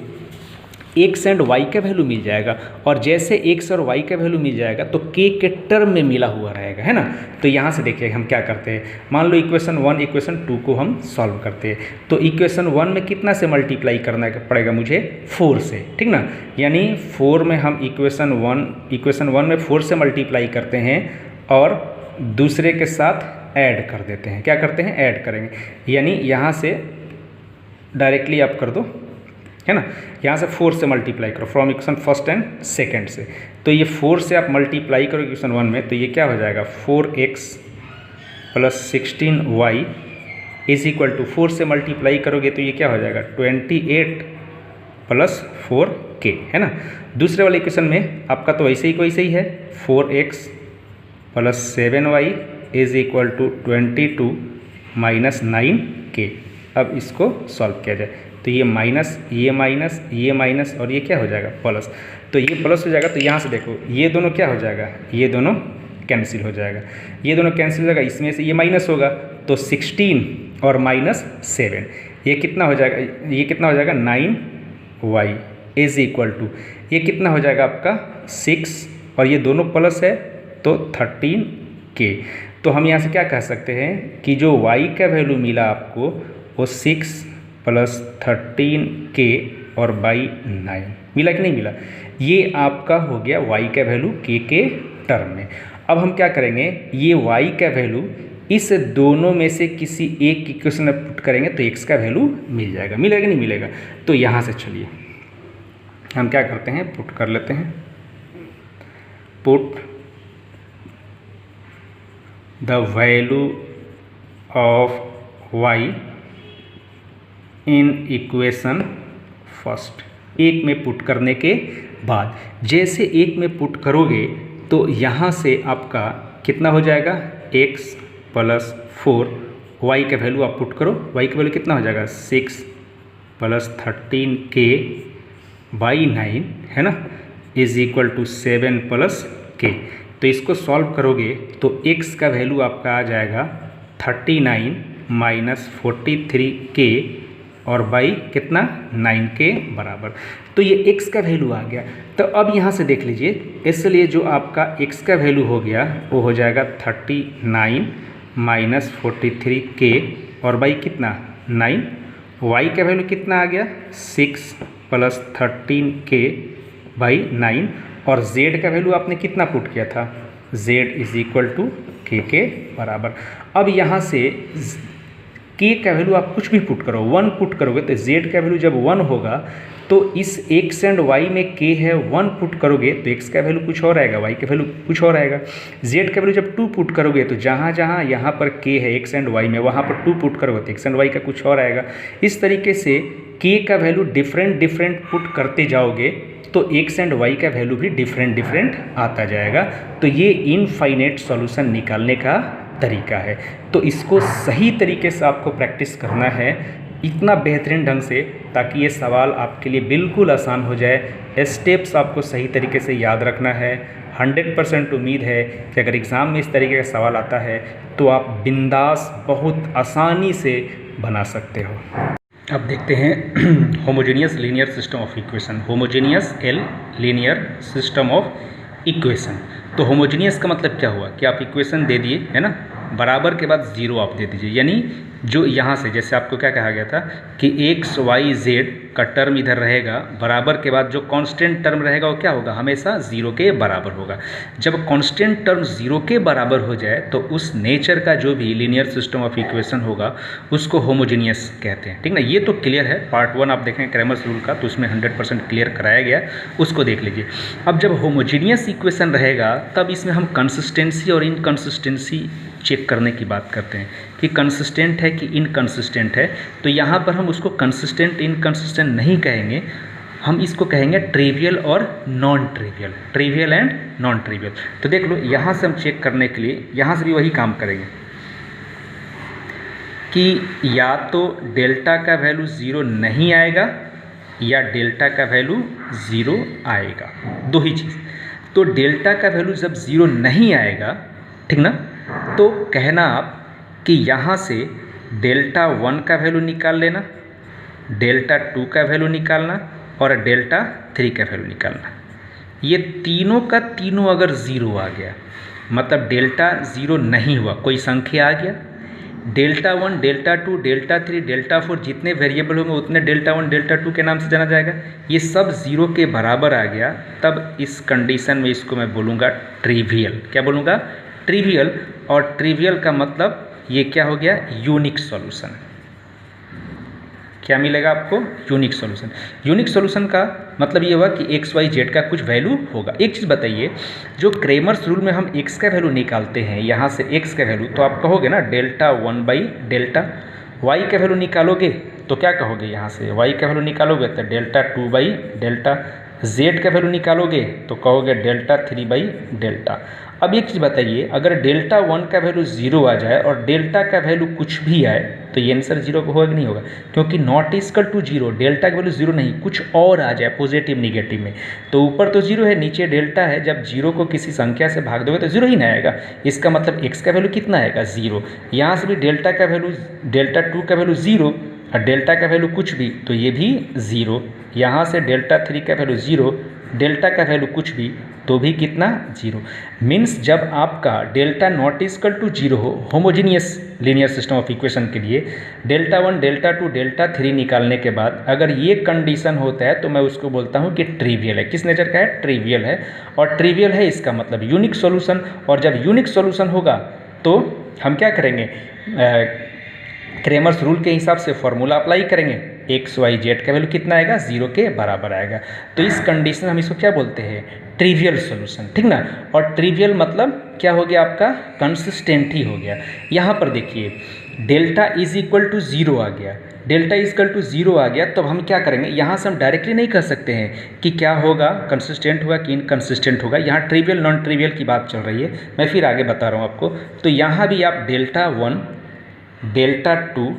x एंड y का वैल्यू मिल जाएगा, और जैसे x और y का वैल्यू मिल जाएगा तो k के टर्म में मिला हुआ रहेगा, है ना। तो यहाँ से देखिए हम क्या करते हैं, मान लो इक्वेशन 1 इक्वेशन 2 को हम सॉल्व करते हैं, तो इक्वेशन 1 में कितना से मल्टीप्लाई करना पड़ेगा मुझे, 4 से, ठीक ना। यानी 4 में हम इक्वेशन 1 में 4 से मल्टीप्लाई करते हैं और दूसरे के साथ ऐड कर देते हैं। क्या करते हैं, ऐड करेंगे, यानी यहाँ से डायरेक्टली आप कर दो, है ना। यहाँ से 4 से मल्टीप्लाई करो from equation first and second से, तो ये 4 से आप मल्टीप्लाई करो इक्वेशन 1 में, तो ये क्या हो जाएगा 4x plus 16y is equal to, 4 से मल्टीप्लाई करोगे तो ये क्या हो जाएगा 28 प्लस 4k, है ना। दूसरे वाले इक्वेशन में आपका तो वैसे ही कोई सही है, 4x plus 7y is equal to 22 minus 9k। अब इसको सॉल्व किया जाए तो ये माइनस, ये माइनस, ये माइनस और ये क्या हो जाएगा प्लस, तो ये प्लस हो जाएगा। तो यहाँ से देखो ये दोनों क्या हो जाएगा, ये दोनों कैंसिल हो जाएगा, ये दोनों कैंसिल हो जाएगा, इसमें से ये माइनस होगा तो 16 और माइनस 7, ये कितना हो जाएगा, ये कितना हो जाएगा 9y इज इक्वल टू, ये कितना हो जाएगा आपका 6 और ये दोनों प्लस है तो 13k। तो हम यहाँ से क्या कह सकते हैं कि जो y का वैल्यू मिला आपको वो 6 प्लस 13k और बाई 9 मिला कि नहीं मिला। ये आपका हो गया y का वैल्यू k के टर्म में। अब हम क्या करेंगे, ये y का वैल्यू इस दोनों में से किसी एक इक्वेशन में पुट करेंगे तो x का वैल्यू मिल जाएगा, मिलेगा कि नहीं मिलेगा। तो यहाँ से चलिए हम क्या करते हैं, पुट कर लेते हैं, put the value of y in equation first. एक में पुट करने के बाद जैसे एक में पुट करोगे तो यहाँ से आपका कितना हो जाएगा, x प्लस 4, y का वैल्यू आप पुट करो, y का वैल्यू कितना हो जाएगा 6 प्लस 13k बाई 9, है ना, is equal to 7 plus k। तो इसको सॉल्व करोगे तो x का वैल्यू आपका आ जाएगा 39 माइनस 43k और बाई कितना 9 के बराबर। तो ये x का वैल्यू आ गया। तो अब यहाँ से देख लीजिए, इसलिए जो आपका x का वैल्यू हो गया वो हो जाएगा 39 माइनस 43k और बाई कितना 9, y का वैल्यू कितना आ गया 6 प्लस 13k बाई 9 और z का वैल्यू आपने कितना पुट किया था, z is equal to k के बराबर। अब यहाँ से k का वैल्यू आप कुछ भी पुट करो, 1 पुट करोगे तो z का वैल्यू जब 1 होगा तो इस x एंड y में k है, 1 पुट करोगे तो x का वैल्यू कुछ और आएगा, y का वैल्यू कुछ और आएगा। z का वैल्यू जब 2 पुट करोगे तो जहाँ जहाँ यहाँ पर k है x एंड y में, वहाँ पर 2 पुट करोगे तो x एंड y का कुछ और आएगा। इस तरीके से k का वैल्यू डिफरेंट पुट करते जाओगे तो x एंड y का वैल्यू भी डिफरेंट आता जाएगा। तो ये इनफाइनाइट सॉल्यूशन निकालने का तरीका है। तो इसको सही तरीके से आपको प्रैक्टिस करना है इतना बेहतरीन ढंग से, ताकि ये सवाल आपके लिए बिल्कुल आसान हो जाए। स्टेप्स आपको सही तरीके से याद रखना है। 100% उम्मीद है कि अगर एग्ज़ाम में इस तरीके का सवाल आता है तो आप बिंदास बहुत आसानी से बना सकते हो। अब देखते हैं homogeneous linear system of equation, homogeneous L linear system of equation. तो होमोजेनियस का मतलब क्या हुआ कि आप इक्वेशन दे दिए है ना, बराबर के बाद ज़ीरो आप दे दीजिए, यानी जो यहाँ से जैसे आपको क्या कहा गया था कि एक्स वाई जेड का टर्म इधर रहेगा, बराबर के बाद जो कांस्टेंट टर्म रहेगा वो क्या होगा, हमेशा ज़ीरो के बराबर होगा। जब कांस्टेंट टर्म ज़ीरो के बराबर हो जाए तो उस नेचर का जो भी लीनियर सिस्टम ऑफ इक्वेशन होगा उसको होमोजेनियस कहते हैं। ठीक ना, ये तो क्लियर है, पार्ट 1 आप देखें क्रैमर्स रूल का तो उसमें 100% क्लियर कराया गया, उसको देख लीजिए। अब जब होमोजेनियस इक्वेशन रहेगा तब इसमें हम कंसिस्टेंसी और इनकंसिस्टेंसी चेक करने की बात करते हैं कि कंसिस्टेंट है कि इनकंसिस्टेंट है। तो यहाँ पर हम उसको कंसिस्टेंट इनकंसिस्टेंट नहीं कहेंगे, हम इसको कहेंगे ट्रिवियल और non trivial, trivial and non trivial. तो देख लो यहाँ से हम चेक करने के लिए यहाँ से भी वही काम करेंगे कि या तो डेल्टा का वैल्यू ज़ीरो नहीं आएगा या डेल्टा का वैल्यू ज़ीरो आएगा, दो ही चीज़। तो डेल्टा का वैल्यू जब ज़ीरो नहीं आएगा, ठीक ना, तो कहना आप कि यहाँ से डेल्टा 1 का वैल्यू निकाल लेना, डेल्टा 2 का वैल्यू निकालना और डेल्टा 3 का वैल्यू निकालना। ये तीनों का तीनों अगर ज़ीरो आ गया मतलब डेल्टा ज़ीरो नहीं हुआ, कोई संख्या आ गया, डेल्टा 1 डेल्टा 2 डेल्टा 3 डेल्टा 4 जितने वेरिएबल होंगे उतने डेल्टा 1 डेल्टा 2 के नाम से जाना जाएगा, ये सब ज़ीरो के बराबर आ गया, तब इस कंडीशन में इसको मैं बोलूँगा ट्रिवियल। क्या बोलूँगा, ट्रिवियल। और ट्रिवियल का मतलब ये क्या हो गया, यूनिक सॉल्यूशन। क्या मिलेगा आपको, यूनिक सॉल्यूशन। यूनिक सॉल्यूशन का मतलब ये हुआ कि एक्स वाई जेड का कुछ वैल्यू होगा। एक चीज़ बताइए, जो क्रेमर्स रूल में हम एक्स का वैल्यू निकालते हैं, यहाँ से एक्स का वैल्यू, तो आप कहोगे ना डेल्टा 1 बाई डेल्टा, वाई का वैल्यू निकालोगे तो क्या कहोगे, यहाँ से वाई का वैल्यू निकालोगे तो डेल्टा 2 बाई डेल्टा, जेड का वैल्यू निकालोगे तो कहोगे डेल्टा 3 बाई डेल्टा। अब एक चीज़ बताइए, अगर डेल्टा 1 का वैल्यू ज़ीरो आ जाए और डेल्टा का वैल्यू कुछ भी आए तो ये आंसर जीरो होगा कि नहीं होगा, क्योंकि not equal to zero, delta का वैल्यू जीरो नहीं, कुछ और आ जाए पॉजिटिव निगेटिव में, तो ऊपर तो जीरो है नीचे डेल्टा है, जब जीरो को किसी संख्या से भाग दोगे तो जीरो ही ना आएगा। इसका मतलब एक्स का वैल्यू कितना आएगा, जीरो। यहाँ से भी डेल्टा का वैल्यू, डेल्टा 2 का वैल्यू जीरो और डेल्टा का वैल्यू कुछ भी तो ये भी ज़ीरो। यहाँ से डेल्टा 3 का वैल्यू ज़ीरो, डेल्टा का वैल्यू कुछ भी तो भी कितना, जीरो। मीन्स जब आपका delta not equal to zero हो homogeneous linear system of equation के लिए, डेल्टा 1 डेल्टा 2 डेल्टा 3 निकालने के बाद अगर ये कंडीशन होता है तो मैं उसको बोलता हूँ कि ट्रिवियल है। किस नेचर का है, ट्रिवियल है। और ट्रिवियल है इसका मतलब यूनिक सॉल्यूशन। और जब यूनिक सॉल्यूशन होगा तो हम क्या करेंगे, क्रेमर्स रूल के हिसाब से फॉर्मूला अप्लाई करेंगे, एक्स वाई जेड का वैल्यू कितना आएगा, जीरो के बराबर आएगा। तो इस कंडीशन हम इसको क्या बोलते हैं, ट्रिवियल सॉल्यूशन, ठीक ना। और ट्रिवियल मतलब क्या हो गया आपका, कंसिस्टेंट ही हो गया। यहाँ पर देखिए delta is equal to zero आ गया, delta is equal to zero आ गया, तो हम क्या करेंगे, यहाँ से हम डायरेक्टली नहीं कह सकते हैं कि क्या होगा, कंसिस्टेंट होगा कि इनकंसिस्टेंट होगा। यहाँ ट्रिवियल नॉन ट्रिवियल की बात चल रही है, मैं फिर आगे बता रहा हूँ आपको। तो यहाँ भी आप डेल्टा 1 डेल्टा 2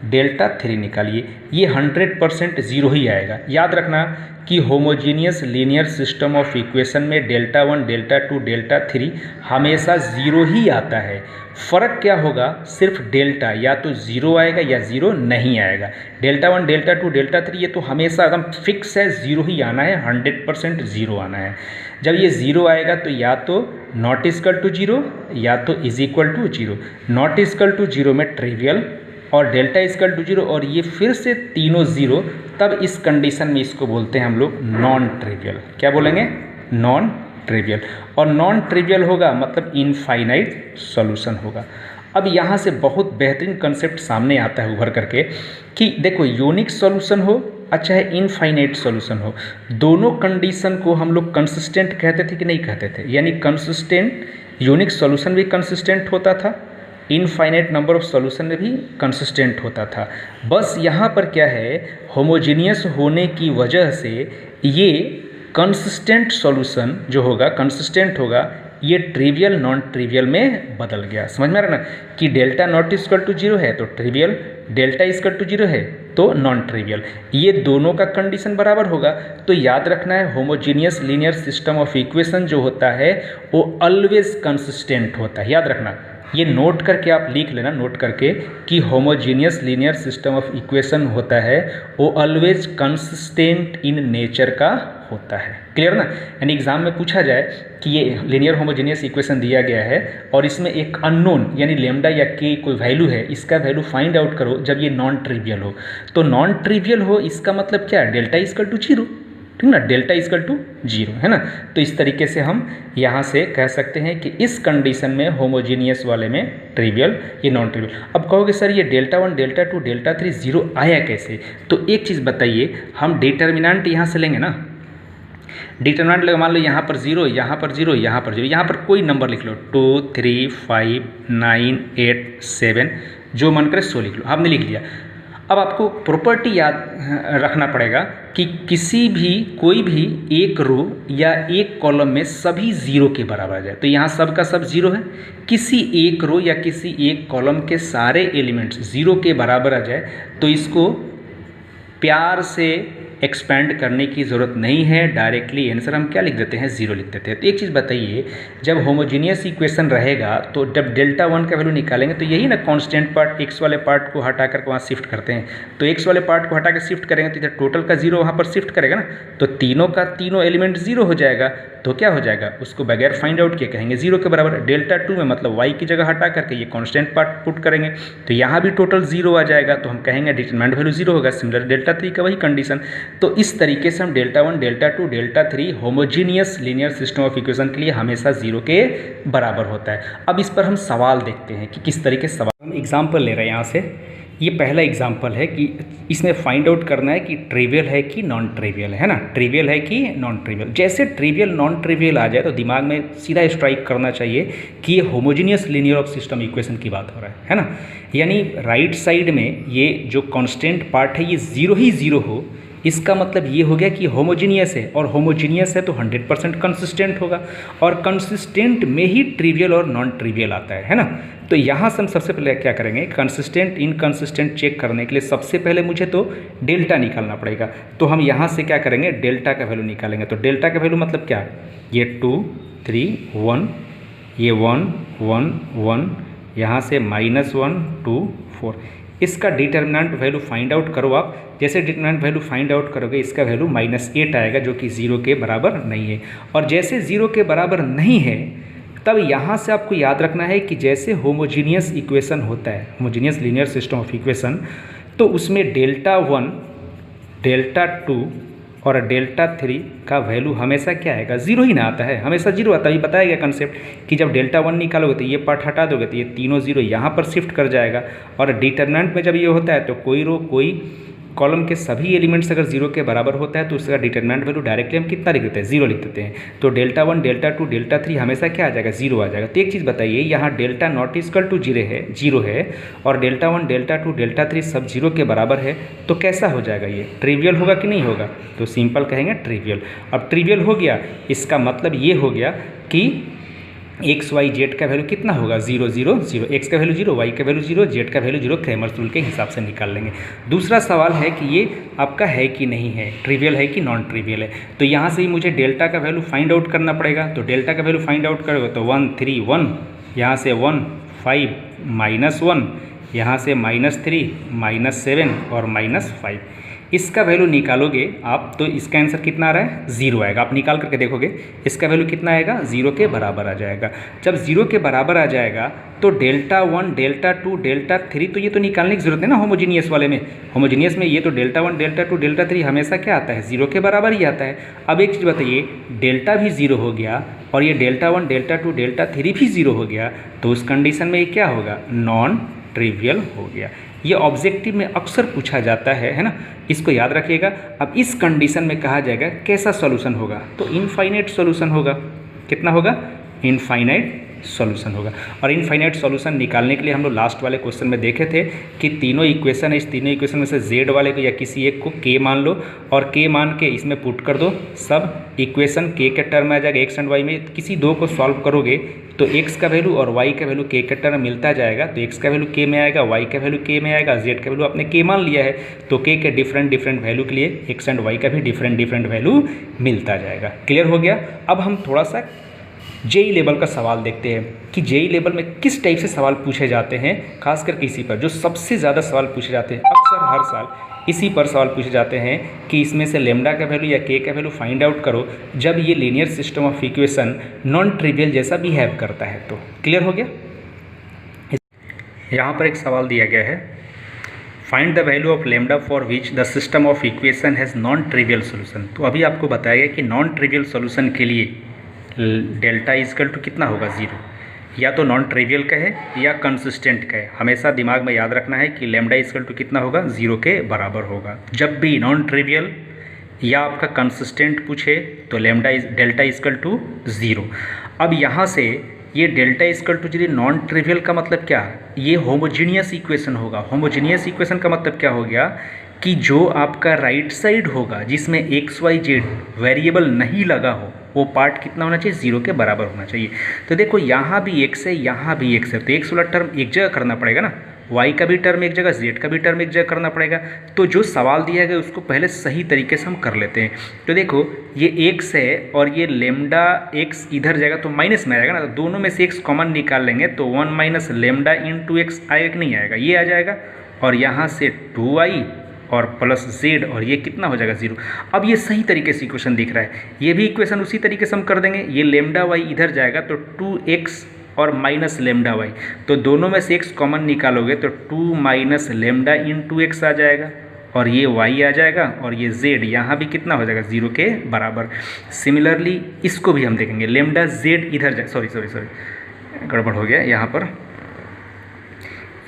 डेल्टा 3 निकालिए, ये 100% जीरो ही आएगा। याद रखना कि homogeneous linear system of equation में डेल्टा 1 डेल्टा 2 डेल्टा 3 हमेशा ज़ीरो ही आता है। फ़र्क क्या होगा, सिर्फ डेल्टा या तो ज़ीरो आएगा या ज़ीरो नहीं आएगा। डेल्टा 1 डेल्टा 2 डेल्टा 3 ये तो हमेशा एकदम फिक्स है, ज़ीरो ही आना है, 100% ज़ीरो आना है। जब ये ज़ीरो आएगा तो या तो नॉट इक्वल टू जीरो या तो is equal to zero. Not equal to zero में ट्रिवियल और डेल्टा इक्वल टू जीरो और ये फिर से तीनों ज़ीरो, तब इस कंडीशन में इसको बोलते हैं हम लोग नॉन ट्रिवियल। क्या बोलेंगे, नॉन ट्रिवियल। और नॉन ट्रिवियल होगा मतलब इनफाइनाइट सॉल्यूशन होगा। अब यहाँ से बहुत बेहतरीन कंसेप्ट सामने आता है उभर करके कि देखो यूनिक सॉल्यूशन हो अच्छा है इनफाइनाइट सॉल्यूशन हो, दोनों कंडीशन को हम लोग कंसिस्टेंट कहते थे कि नहीं कहते थे। यानी कंसिस्टेंट यूनिक सॉल्यूशन भी कंसिस्टेंट होता था, इनफाइनाइट नंबर ऑफ सॉल्यूशन में भी कंसिस्टेंट होता था। बस यहाँ पर क्या है, होमोजीनियस होने की वजह से ये कंसिस्टेंट सॉल्यूशन जो होगा, कंसिस्टेंट होगा, ये ट्रिवियल नॉन ट्रिवियल में बदल गया। समझ में आ रहा ना कि delta not equal to zero है तो trivial, delta equal to zero है तो नॉन ट्रिवियल, ये दोनों का कंडीशन बराबर होगा। तो याद रखना है homogeneous linear system of equation जो होता है वो ऑलवेज कंसिस्टेंट होता है। याद रखना ये नोट करके आप लिख लेना, नोट करके, कि homogeneous linear system of equation होता है वो ऑलवेज कंसिस्टेंट इन नेचर का होता है। क्लियर ना? यानी एग्जाम में पूछा जाए कि ये लीनियर होमोजीनियस इक्वेशन दिया गया है और इसमें एक अननोन यानी लेमडा या के कोई वैल्यू है, इसका वैल्यू फाइंड आउट करो जब ये नॉन ट्रिवियल हो। तो नॉन ट्रिवियल हो इसका मतलब क्या है? डेल्टा इक्वल टू जीरो, ठीक ना? डेल्टा इक्वल टू जीरो, है ना? तो इस तरीके से हम यहाँ से कह सकते हैं कि इस कंडीशन में होमोजीनियस वाले में ट्रिवियल, ये नॉन ट्रिवियल। अब कहोगे सर ये delta one, delta two, delta three zero आया कैसे? तो एक चीज़ बताइए, हम डिटर्मिनेंट यहाँ से लेंगे ना, डिटर्मिनेंट लगा, मान लो यहाँ पर जीरो, यहाँ पर जीरो, यहाँ पर जीरो, यहाँ पर कोई नंबर लिख लो, 2, 3, 5, 9, 8, 7, जो मन करे सो लिख लो। आपने लिख लिया। अब आपको प्रॉपर्टी याद रखना पड़ेगा कि किसी भी कोई भी एक रो या एक कॉलम में सभी जीरो के बराबर आ जाए। तो यहाँ सब का सब जीरो है, किसी एक रो या किसी एक कॉलम के सारे एलिमेंट्स जीरो के बराबर आ जाए तो इसको प्यार से एक्सपेंड करने की ज़रूरत नहीं है, डायरेक्टली आंसर हम क्या लिख देते हैं? जीरो लिख देते हैं। तो एक चीज़ बताइए, जब होमोजीनियस इक्वेशन रहेगा तो जब डेल्टा वन का वैल्यू निकालेंगे तो यही ना कांस्टेंट पार्ट एक्स वाले पार्ट को हटा कर वहाँ शिफ्ट करते हैं। तो एक्स वाले पार्ट को हटा कर शिफ्ट करेंगे तो इधर टोटल का जीरो वहाँ पर शिफ्ट करेगा ना, तो तीनों का तीनों एलिमेंट जीरो हो जाएगा। तो क्या हो जाएगा? उसको बगैर फाइंड आउट किए कहेंगे जीरो के बराबर। डेल्टा टू में मतलब वाई की जगह हटा करके ये कांस्टेंट पार्ट पुट करेंगे तो यहाँ भी टोटल जीरो आ जाएगा, तो हम कहेंगे डिटरमिनेंट वैल्यू जीरो होगा। सिमिलर डेल्टा थ्री का वही कंडीशन। तो इस तरीके से हम delta one, delta two, delta three homogeneous linear system of equation के लिए हमेशा जीरो के बराबर होता है। अब इस पर हम सवाल देखते हैं कि किस तरीके से सवाल। हम एग्जाम्पल ले रहे हैं यहाँ से। ये पहला एग्जाम्पल है कि इसमें फाइंड आउट करना है कि ट्रिवियल है कि नॉन ट्रिवियल, है ना? ट्रिवियल है कि नॉन ट्रिवियल। जैसे ट्रिवियल नॉन ट्रिवियल आ जाए तो दिमाग में सीधा स्ट्राइक करना चाहिए कि ये homogeneous linear of system equation की बात हो रहा है ना? यानी राइट साइड में ये जो कांस्टेंट पार्ट है ये जीरो ही जीरो हो, इसका मतलब ये हो गया कि होमोजीनियस है, और होमोजीनियस है तो 100% कंसिस्टेंट होगा, और कंसिस्टेंट में ही ट्रिवियल और नॉन ट्रिवियल आता है ना? तो यहाँ से हम सबसे पहले क्या करेंगे? कंसिस्टेंट इनकंसिस्टेंट चेक करने के लिए सबसे पहले मुझे तो डेल्टा निकालना पड़ेगा। तो हम यहाँ से क्या करेंगे? डेल्टा का वैल्यू निकालेंगे। तो डेल्टा का वैल्यू मतलब क्या? ये 2, 3, 1, ये 1, 1, 1, यहाँ से -1, 2, 4। इसका डिटर्मिनेंट वैल्यू फाइंड आउट करो आप। जैसे डिटर्मिनेंट वैल्यू फाइंड आउट करोगे इसका वैल्यू -8 आएगा, जो कि जीरो के बराबर नहीं है। और जैसे जीरो के बराबर नहीं है तब यहाँ से आपको याद रखना है कि जैसे होमोजीनियस इक्वेशन होता है, homogeneous linear system of equation, तो उसमें डेल्टा वन, डेल्टा टू और डेल्टा थ्री का वैल्यू हमेशा क्या आएगा? जीरो ही ना आता है, हमेशा जीरो आता है। ये बताया गया कंसेप्ट कि जब डेल्टा वन निकालोगे तो ये पार्ट हटा दोगे तो ये तीनों जीरो यहाँ पर शिफ्ट कर जाएगा। और डिटरमिनेंट में जब ये होता है तो कोई रो कोई कॉलम के सभी एलिमेंट्स अगर जीरो के बराबर होता है तो उसका डिटरमिनेंट वैल्यू डायरेक्टली हम कितना लिख देते हैं? जीरो लिख देते हैं। तो delta one, delta two, delta three हमेशा क्या आ जाएगा? जीरो आ जाएगा। तो एक चीज़ बताइए, यहाँ delta not equal to zero है और delta one, delta two, delta three सब जीरो के बराबर है, तो कैसा हो जाएगा? ये ट्रिवियल होगा कि नहीं होगा? तो सिंपल कहेंगे ट्रिवियल। अब ट्रिवियल हो गया, इसका मतलब ये हो गया कि एक्स वाई जेड का वैल्यू कितना होगा? 0, 0, 0। एक्स का वैल्यू 0, वाई का वैल्यू 0, जेड का वैल्यू 0, क्रैमर्स रूल के हिसाब से निकाल लेंगे। दूसरा सवाल है कि ये आपका है कि नहीं है, ट्रिवियल है कि नॉन ट्रिवियल है। तो यहाँ से ही मुझे डेल्टा का वैल्यू फाइंड आउट करना पड़ेगा। तो डेल्टा का वैल्यू फाइंड आउट करोगे तो 1, 3, 1, यहाँ से 1, 5, -1, यहाँ से -3, -7 और -5। इसका वैल्यू निकालोगे आप तो इसका आंसर कितना आ रहा है? जीरो आएगा। आप निकाल करके देखोगे इसका वैल्यू कितना आएगा? जीरो के बराबर आ जाएगा। जब जीरो के बराबर आ जाएगा तो delta one, delta two, delta three, तो ये तो निकालने की जरूरत है ना होमोजीनियस वाले में। होमोजीनियस में ये तो delta one, delta two, delta three हमेशा क्या आता है? जीरो के बराबर ही आता है। अब एक चीज़ बताइए, डेल्टा भी जीरो हो गया और ये delta one, delta two, delta three भी जीरो हो गया, तो उस कंडीशन में ये क्या होगा? नॉन ट्रिवियल हो गया। ये ऑब्जेक्टिव में अक्सर पूछा जाता है ना? इसको याद रखिएगा। अब इस कंडीशन में कहा जाएगा कैसा सॉल्यूशन होगा? तो इनफाइनाइट सॉल्यूशन होगा। कितना होगा? इनफाइनाइट सॉल्यूशन होगा। और इनफाइनाइट सॉल्यूशन निकालने के लिए हम लोग लास्ट वाले क्वेश्चन में देखे थे कि तीनों इक्वेशन है, इस तीनों इक्वेशन में से जेड वाले को या किसी एक को के मान लो और के मान के इसमें पुट कर दो, सब इक्वेशन के टर्म में आ जाएगा। एक्स एंड वाई में किसी दो को सॉल्व करोगे तो एक्स का वैल्यू और वाई का वैल्यू के टर्म मिलता जाएगा। तो एक्स का वैल्यू के में आएगा, वाई का वैल्यू के में आएगा, जेड का वैल्यू आपने के मान लिया है तो के डिफरेंट वैल्यू के लिए एक्स एंड वाई का भी डिफरेंट वैल्यू मिलता जाएगा। क्लियर हो गया? अब हम थोड़ा सा जेई लेवल का सवाल देखते हैं कि जेई लेवल में किस टाइप से सवाल पूछे जाते हैं, खासकर इसी पर जो सबसे ज़्यादा सवाल पूछे जाते हैं अक्सर हर साल इसी पर सवाल पूछे जाते हैं कि इसमें से लेमडा का वैल्यू या के का वैल्यू फाइंड आउट करो जब ये linear system of equation non trivial जैसा बिहेव करता है। तो क्लियर हो गया। यहाँ पर एक सवाल दिया गया है, find the value of lambda for which the system of equation has non trivial solution. तो अभी आपको बताया गया कि नॉन ट्रिवियल सोल्यूशन के लिए डेल्टा इजकल टू कितना होगा, 0। या तो नॉन ट्रिवियल का है या कंसिस्टेंट का है। हमेशा दिमाग में याद रखना है कि लेमडा इजकल टू कितना होगा, 0 के बराबर होगा। जब भी नॉन ट्रिवियल या आपका कंसिस्टेंट पूछे तो डेल्टा इजकल टू 0। अब यहाँ से ये delta equal to 0 non trivial का मतलब क्या, ये होमोजीनियस इक्वेशन होगा। होमोजीनियस इक्वेशन का मतलब क्या हो गया कि जो आपका राइट साइड होगा जिसमें एक्स वाई जेड वेरिएबल नहीं लगा हो वो पार्ट कितना होना चाहिए, 0 के बराबर होना चाहिए। तो देखो यहाँ भी x है, यहाँ भी x है, तो x वाला टर्म एक जगह करना पड़ेगा ना, y का भी टर्म एक जगह, z का भी टर्म एक जगह करना पड़ेगा। तो जो सवाल दिया गया उसको पहले सही तरीके से हम कर लेते हैं। तो देखो ये x है और ये लेमडा x इधर जाएगा तो माइनस में आएगा ना, तो दोनों में से x कॉमन निकाल लेंगे तो 1 माइनस लेमडा इंटू एक्स आएगा कि नहीं आएगा, ये आ जाएगा। और यहाँ से 2y और प्लस z और ये कितना हो जाएगा, 0। अब ये सही तरीके से इक्वेशन दिख रहा है, ये भी इक्वेशन उसी तरीके से हम कर देंगे। ये लेमडा y इधर जाएगा तो 2x और माइनस लेमडा y, तो दोनों में से x कॉमन निकालोगे तो 2 माइनस लेमडा इंटू एक्स आ जाएगा और ये y आ जाएगा और ये z यहाँ भी कितना हो जाएगा, 0 के बराबर। सिमिलरली इसको भी हम देखेंगे, लेमडा z इधर जाए, सॉरी गड़बड़ हो गया यहाँ पर,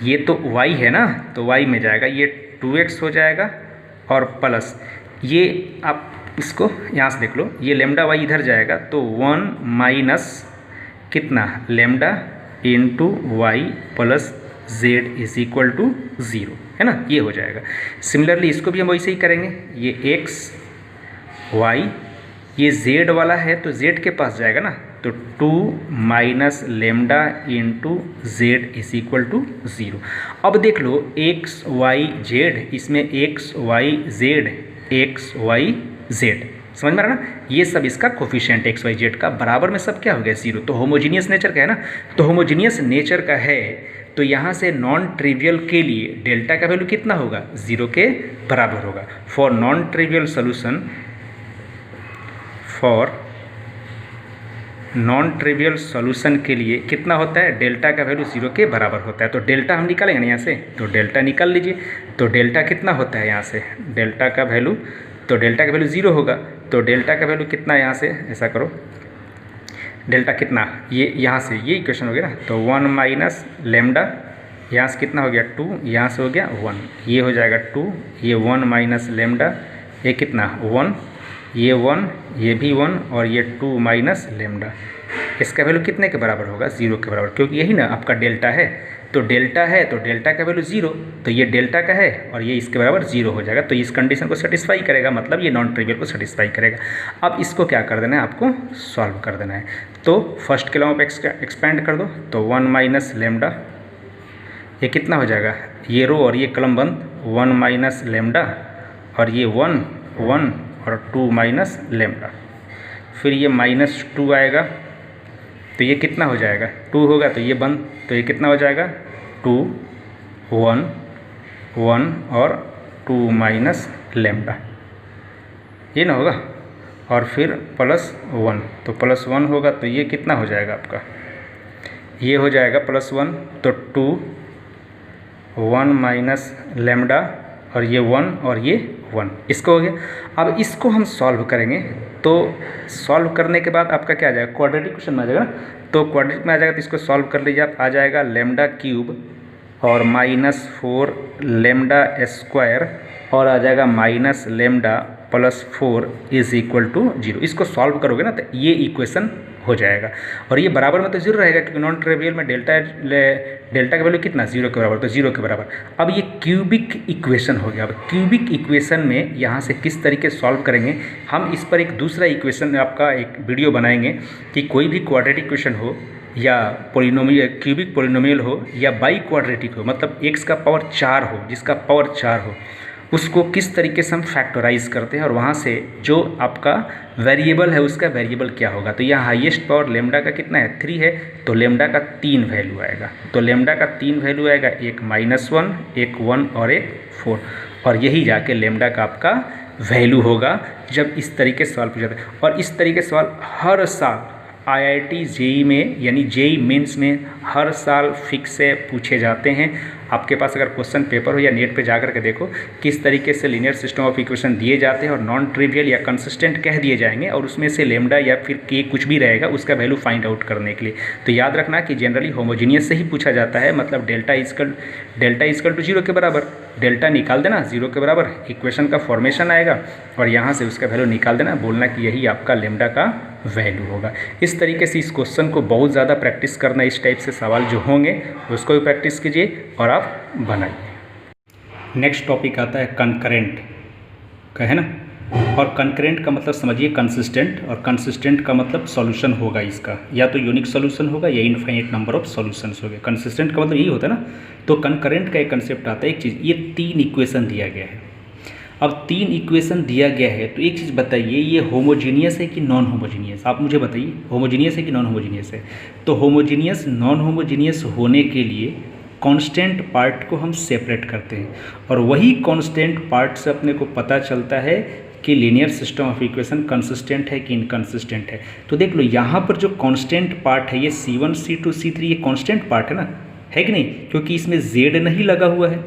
ये तो y है ना, तो y में जाएगा, ये 2x हो जाएगा और प्लस ये आप इसको यहाँ से देख लो, ये लेमडा y इधर जाएगा तो 1 माइनस कितना lambda into Y plus z is equal to 0, है ना, ये हो जाएगा। सिमिलरली इसको भी हम वैसे ही करेंगे, ये x y ये z वाला है तो z के पास जाएगा ना, तो 2 minus lambda into Z is equal to 0। अब देख लो x y z, इसमें x y z समझ में आ रहा ना, ये सब इसका कोफिशिएंट x y z का बराबर में सब क्या हो गया, 0। तो होमोजीनियस नेचर का है ना, तो होमोजीनियस नेचर का है तो यहाँ से नॉन ट्रिवियल के लिए डेल्टा का वैल्यू कितना होगा, 0 के बराबर होगा। For non trivial solution, for non trivial solution के लिए कितना होता है, डेल्टा का वैल्यू 0 के बराबर होता है। तो डेल्टा हम निकालेंगे ना यहाँ से, तो डेल्टा निकाल लीजिए। तो डेल्टा कितना होता है यहाँ से, डेल्टा का वैल्यू, तो डेल्टा का वैल्यू 0 होगा, तो डेल्टा का वैल्यू कितना यहाँ से, ऐसा करो, डेल्टा कितना, ये यहाँ से ये इक्वेशन हो गया ना, तो 1 माइनस लेमडा, यहाँ से कितना हो गया 2, यहाँ से हो गया 1, ये हो जाएगा 2, ये 1 माइनस लेमडा, ये कितना 1, ये 1, ये भी 1 और ये 2 माइनस लेमडा, इसका वैल्यू कितने के बराबर होगा, 0 के बराबर, क्योंकि यही ना आपका डेल्टा है। तो डेल्टा है तो डेल्टा का वैल्यू 0, तो ये डेल्टा का है और ये इसके बराबर 0 हो जाएगा। तो इस कंडीशन को सेटिस्फाई करेगा, मतलब ये नॉन ट्रिवियल को सेटिस्फाई करेगा। अब इसको क्या कर देना है, आपको सॉल्व कर देना है। तो फर्स्ट के लॉ पे एक्सपेंड कर दो, तो 1 माइनस लेमडा, ये कितना हो जाएगा, ये रो और ये कलम बंद, 1 माइनस लेमडा और ये 1 1 और 2 माइनस लेमडा, फिर ये -2 आएगा तो ये कितना हो जाएगा, 2 होगा तो ये बंद, तो ये कितना हो जाएगा 2 1 1 और 2 माइनस लेमडा, ये ना होगा, और फिर +1, तो +1 होगा तो ये कितना हो जाएगा आपका, ये हो जाएगा +1, तो 2 1 माइनस लेमडा और ये 1 और ये 1, इसको हो गया। अब इसको हम सॉल्व करेंगे, तो सॉल्व करने के बाद आपका क्या आ जाएगा, क्वाड्रेटिक क्वेश्चन में आ जाएगा ना, तो क्वाड्रेटिक में आ जाएगा, तो इसको सॉल्व कर लीजिए आप, आ जाएगा लेमडा क्यूब और -4 लेमडा स्क्वायर और आ जाएगा minus lambda +4 is equal to 0। इसको सॉल्व करोगे ना तो ये इक्वेशन हो जाएगा, और ये बराबर में तो 0 रहेगा क्योंकि नॉन ट्रिवियल में डेल्टा का वैल्यू कितना, 0 के बराबर, तो 0 के बराबर। अब ये क्यूबिक इक्वेशन हो गया। अब क्यूबिक इक्वेशन में यहाँ से किस तरीके से सॉल्व करेंगे, हम इस पर एक दूसरा इक्वेशन आपका एक वीडियो बनाएंगे कि कोई भी क्वाड्रेटिक इक्वेशन हो या पोलिनोमियल, क्यूबिक पोलिनोमियल हो या बाई क्वाड्रेटिक हो, मतलब x का पावर 4 हो, जिसका पावर 4 हो, उसको किस तरीके से हम फैक्टराइज करते हैं और वहाँ से जो आपका वेरिएबल है उसका वेरिएबल क्या होगा। तो यहाँ हाईएस्ट पावर लेमडा का कितना है 3 है, तो लेमडा का 3 वैल्यू आएगा। तो लेमडा का 3 वैल्यू आएगा, एक -1, एक 1 और एक 4, और यही जाके लेमडा का आपका वैल्यू होगा जब इस तरीके से सवाल पूछा जाता है। और इस तरीके से सवाल हर साल IIT जेई में यानी जेई मेंस में हर साल फिक्स से पूछे जाते हैं। आपके पास अगर क्वेश्चन पेपर हो या नेट पे जाकर के देखो किस तरीके से लीनियर सिस्टम ऑफ इक्वेशन दिए जाते हैं और नॉन ट्रिवियल या कंसिस्टेंट कह दिए जाएंगे, और उसमें से लेमडा या फिर के कुछ भी रहेगा उसका वैल्यू फाइंड आउट करने के लिए। तो याद रखना कि जनरली होमोजीनियस से ही पूछा जाता है, मतलब डेल्टा इजकल टू 0 के बराबर, डेल्टा निकाल देना 0 के बराबर, इक्वेशन का फॉर्मेशन आएगा और यहाँ से उसका वैल्यू निकाल देना, बोलना कि यही आपका लेमडा का वैल्यू होगा। इस तरीके से इस क्वेश्चन को बहुत ज़्यादा प्रैक्टिस करना, इस टाइप से सवाल जो होंगे उसको भी प्रैक्टिस कीजिए और आप बनाइए। नेक्स्ट टॉपिक आता है कंकरेंट का, है ना। और कंकरेंट का मतलब समझिए कंसिस्टेंट, और कंसिस्टेंट का मतलब सॉल्यूशन होगा इसका, या तो यूनिक सॉल्यूशन होगा या इनफाइनाइट नंबर ऑफ सॉल्यूशंस होंगे। कंसिस्टेंट का मतलब यही होता है ना। तो कंकरेंट का एक कंसेप्ट आता है, एक चीज़, ये 3 इक्वेशन दिया गया है। अब 3 इक्वेशन दिया गया है तो एक चीज़ बताइए, ये होमोजीनियस है कि नॉन होमोजीनियस, आप मुझे बताइए, होमोजीनियस है कि नॉन होमोजीनियस है। तो होमोजीनियस नॉन होमोजीनियस होने के लिए कांस्टेंट पार्ट को हम सेपरेट करते हैं, और वही कांस्टेंट पार्ट से अपने को पता चलता है कि linear system of equation consistent है कि इनकंसिस्टेंट है। तो देख लो यहाँ पर जो कांस्टेंट पार्ट है ये C1 C2 C3 ये कांस्टेंट पार्ट है ना, है कि नहीं, क्योंकि इसमें Z नहीं लगा हुआ है,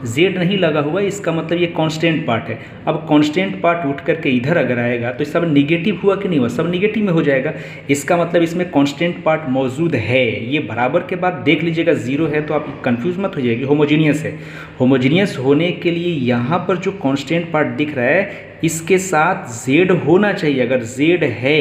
Z नहीं लगा हुआ है, इसका मतलब ये कांस्टेंट पार्ट है। अब कांस्टेंट पार्ट उठ करके इधर अगर आएगा तो सब निगेटिव हुआ कि नहीं हुआ, सब निगेटिव में हो जाएगा। इसका मतलब इसमें कांस्टेंट पार्ट मौजूद है। ये बराबर के बाद देख लीजिएगा 0 है तो आप कंफ्यूज मत हो जाएगी, होमोजीनियस है। होमोजीनियस होने के लिए यहाँ पर जो कांस्टेंट पार्ट दिख रहा है इसके साथ Z होना चाहिए। अगर Z है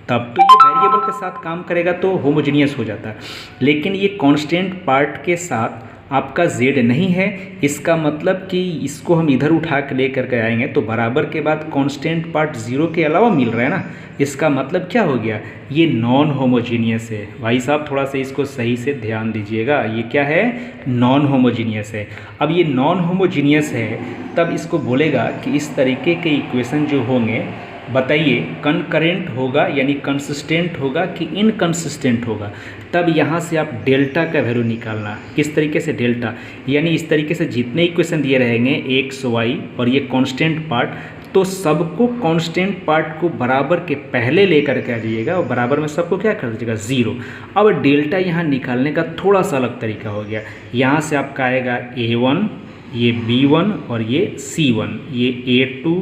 तब तो ये वेरिएबल के साथ काम करेगा तो होमोजीनियस हो जाता है, लेकिन ये कांस्टेंट पार्ट के साथ आपका Z नहीं है। इसका मतलब कि इसको हम इधर उठा के ले करके आएंगे तो बराबर के बाद कांस्टेंट पार्ट 0 के अलावा मिल रहा है ना, इसका मतलब क्या हो गया, ये नॉन होमोजीनियस है। भाई साहब थोड़ा सा इसको सही से ध्यान दीजिएगा, ये क्या है, नॉन होमोजीनियस है। अब ये नॉन होमोजीनियस है तब इसको बोलेगा कि इस तरीके के इक्वेशन जो होंगे, बताइए कंकरेंट होगा यानी कंसिस्टेंट होगा कि इनकंसिस्टेंट होगा। तब यहाँ से आप डेल्टा का वैल्यू निकालना। किस तरीके से, डेल्टा यानी इस तरीके से जितने इक्वेशन दिए रहेंगे x y और ये कांस्टेंट पार्ट, तो सबको कांस्टेंट पार्ट को बराबर के पहले लेकर के आ जाइएगा और बराबर में सबको क्या कर दीजिएगा 0। अब डेल्टा यहाँ निकालने का थोड़ा सा अलग तरीका हो गया। यहाँ से आपका आएगा A1, ये B1 और ये C1, ये A2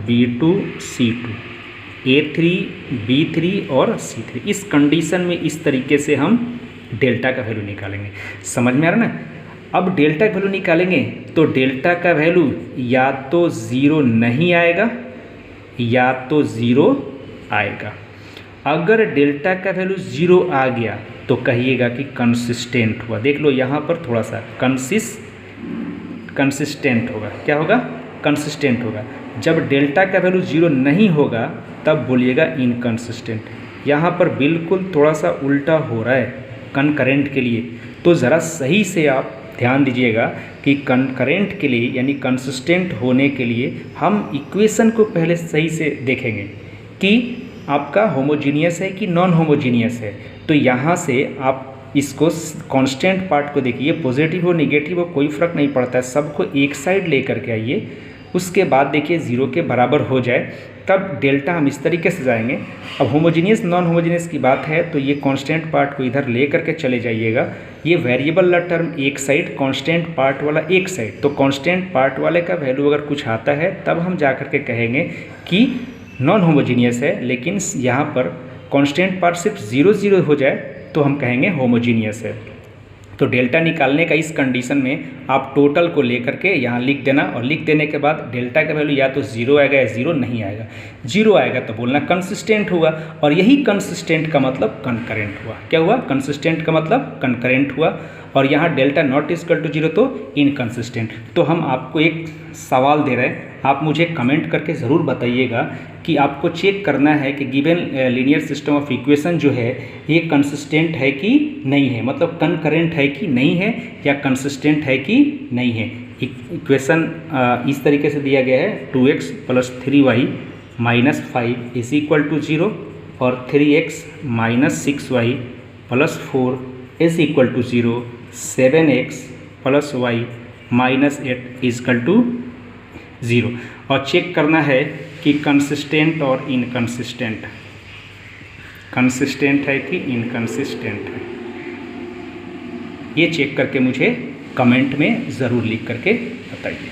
B2 C2, A3 B3 और C3। इस कंडीशन में इस तरीके से हम डेल्टा का वैल्यू निकालेंगे। समझ में आ रहा ना। अब डेल्टा का वैल्यू निकालेंगे तो डेल्टा का वैल्यू या तो 0 नहीं आएगा या तो 0 आएगा। अगर डेल्टा का वैल्यू 0 आ गया तो कहिएगा कि कंसिस्टेंट हुआ। देख लो यहाँ पर थोड़ा सा कंसिस्टेंट होगा, क्या होगा, कंसिस्टेंट होगा। जब डेल्टा का वैल्यू 0 नहीं होगा तब बोलिएगा इनकंसिस्टेंट। यहाँ पर बिल्कुल थोड़ा सा उल्टा हो रहा है कंकरेंट के लिए, तो ज़रा सही से आप ध्यान दीजिएगा कि कंकरेंट के लिए यानी कंसिस्टेंट होने के लिए हम इक्वेशन को पहले सही से देखेंगे कि आपका होमोजीनियस है कि नॉन होमोजीनियस है। तो यहाँ से आप इसको कांस्टेंट पार्ट को देखिए, पॉजिटिव हो नेगेटिव हो कोई फ़र्क नहीं पड़ता है, सबको एक साइड लेकर के आइए। उसके बाद देखिए 0 के बराबर हो जाए तब डेल्टा हम इस तरीके से जाएंगे। अब होमोजीनियस नॉन होमोजीनियस की बात है तो ये कांस्टेंट पार्ट को इधर ले करके चले जाइएगा। ये वेरिएबल वाला टर्म एक साइड, कांस्टेंट पार्ट वाला एक साइड। तो कांस्टेंट पार्ट वाले का वैल्यू अगर कुछ आता है तब हम जा कर के कहेंगे कि नॉन होमोजीनियस है, लेकिन यहाँ पर कांस्टेंट पार्ट सिर्फ 0 0 हो जाए तो हम कहेंगे होमोजीनियस है। तो डेल्टा निकालने का इस कंडीशन में आप टोटल को लेकर के यहाँ लिख देना, और लिख देने के बाद डेल्टा का वैल्यू या तो 0 आएगा या 0 नहीं आएगा। 0 आएगा तो बोलना कंसिस्टेंट हुआ, और यही कंसिस्टेंट का मतलब कंकरेंट हुआ। क्या हुआ, कंसिस्टेंट का मतलब कंकरेंट हुआ। और यहाँ डेल्टा नॉट इक्वल टू 0 तो इनकंसिस्टेंट। तो हम आपको एक सवाल दे रहे हैं आप मुझे कमेंट करके ज़रूर बताइएगा कि आपको चेक करना है कि given linear system of equation जो है ये कंसिस्टेंट है कि नहीं है, मतलब कनकरेंट है कि नहीं है, या कंसिस्टेंट है कि नहीं है। इक्वेशन इस तरीके से दिया गया है 2x + 3y - 5 is equal to 0 और 3x - 6y + 4 is equal to 0, 7x + y - 8 is equal to 0। और चेक करना है कि कंसिस्टेंट और इनकंसिस्टेंट, कंसिस्टेंट है कि इनकंसिस्टेंट है, ये चेक करके मुझे कमेंट में ज़रूर लिख करके बताइए।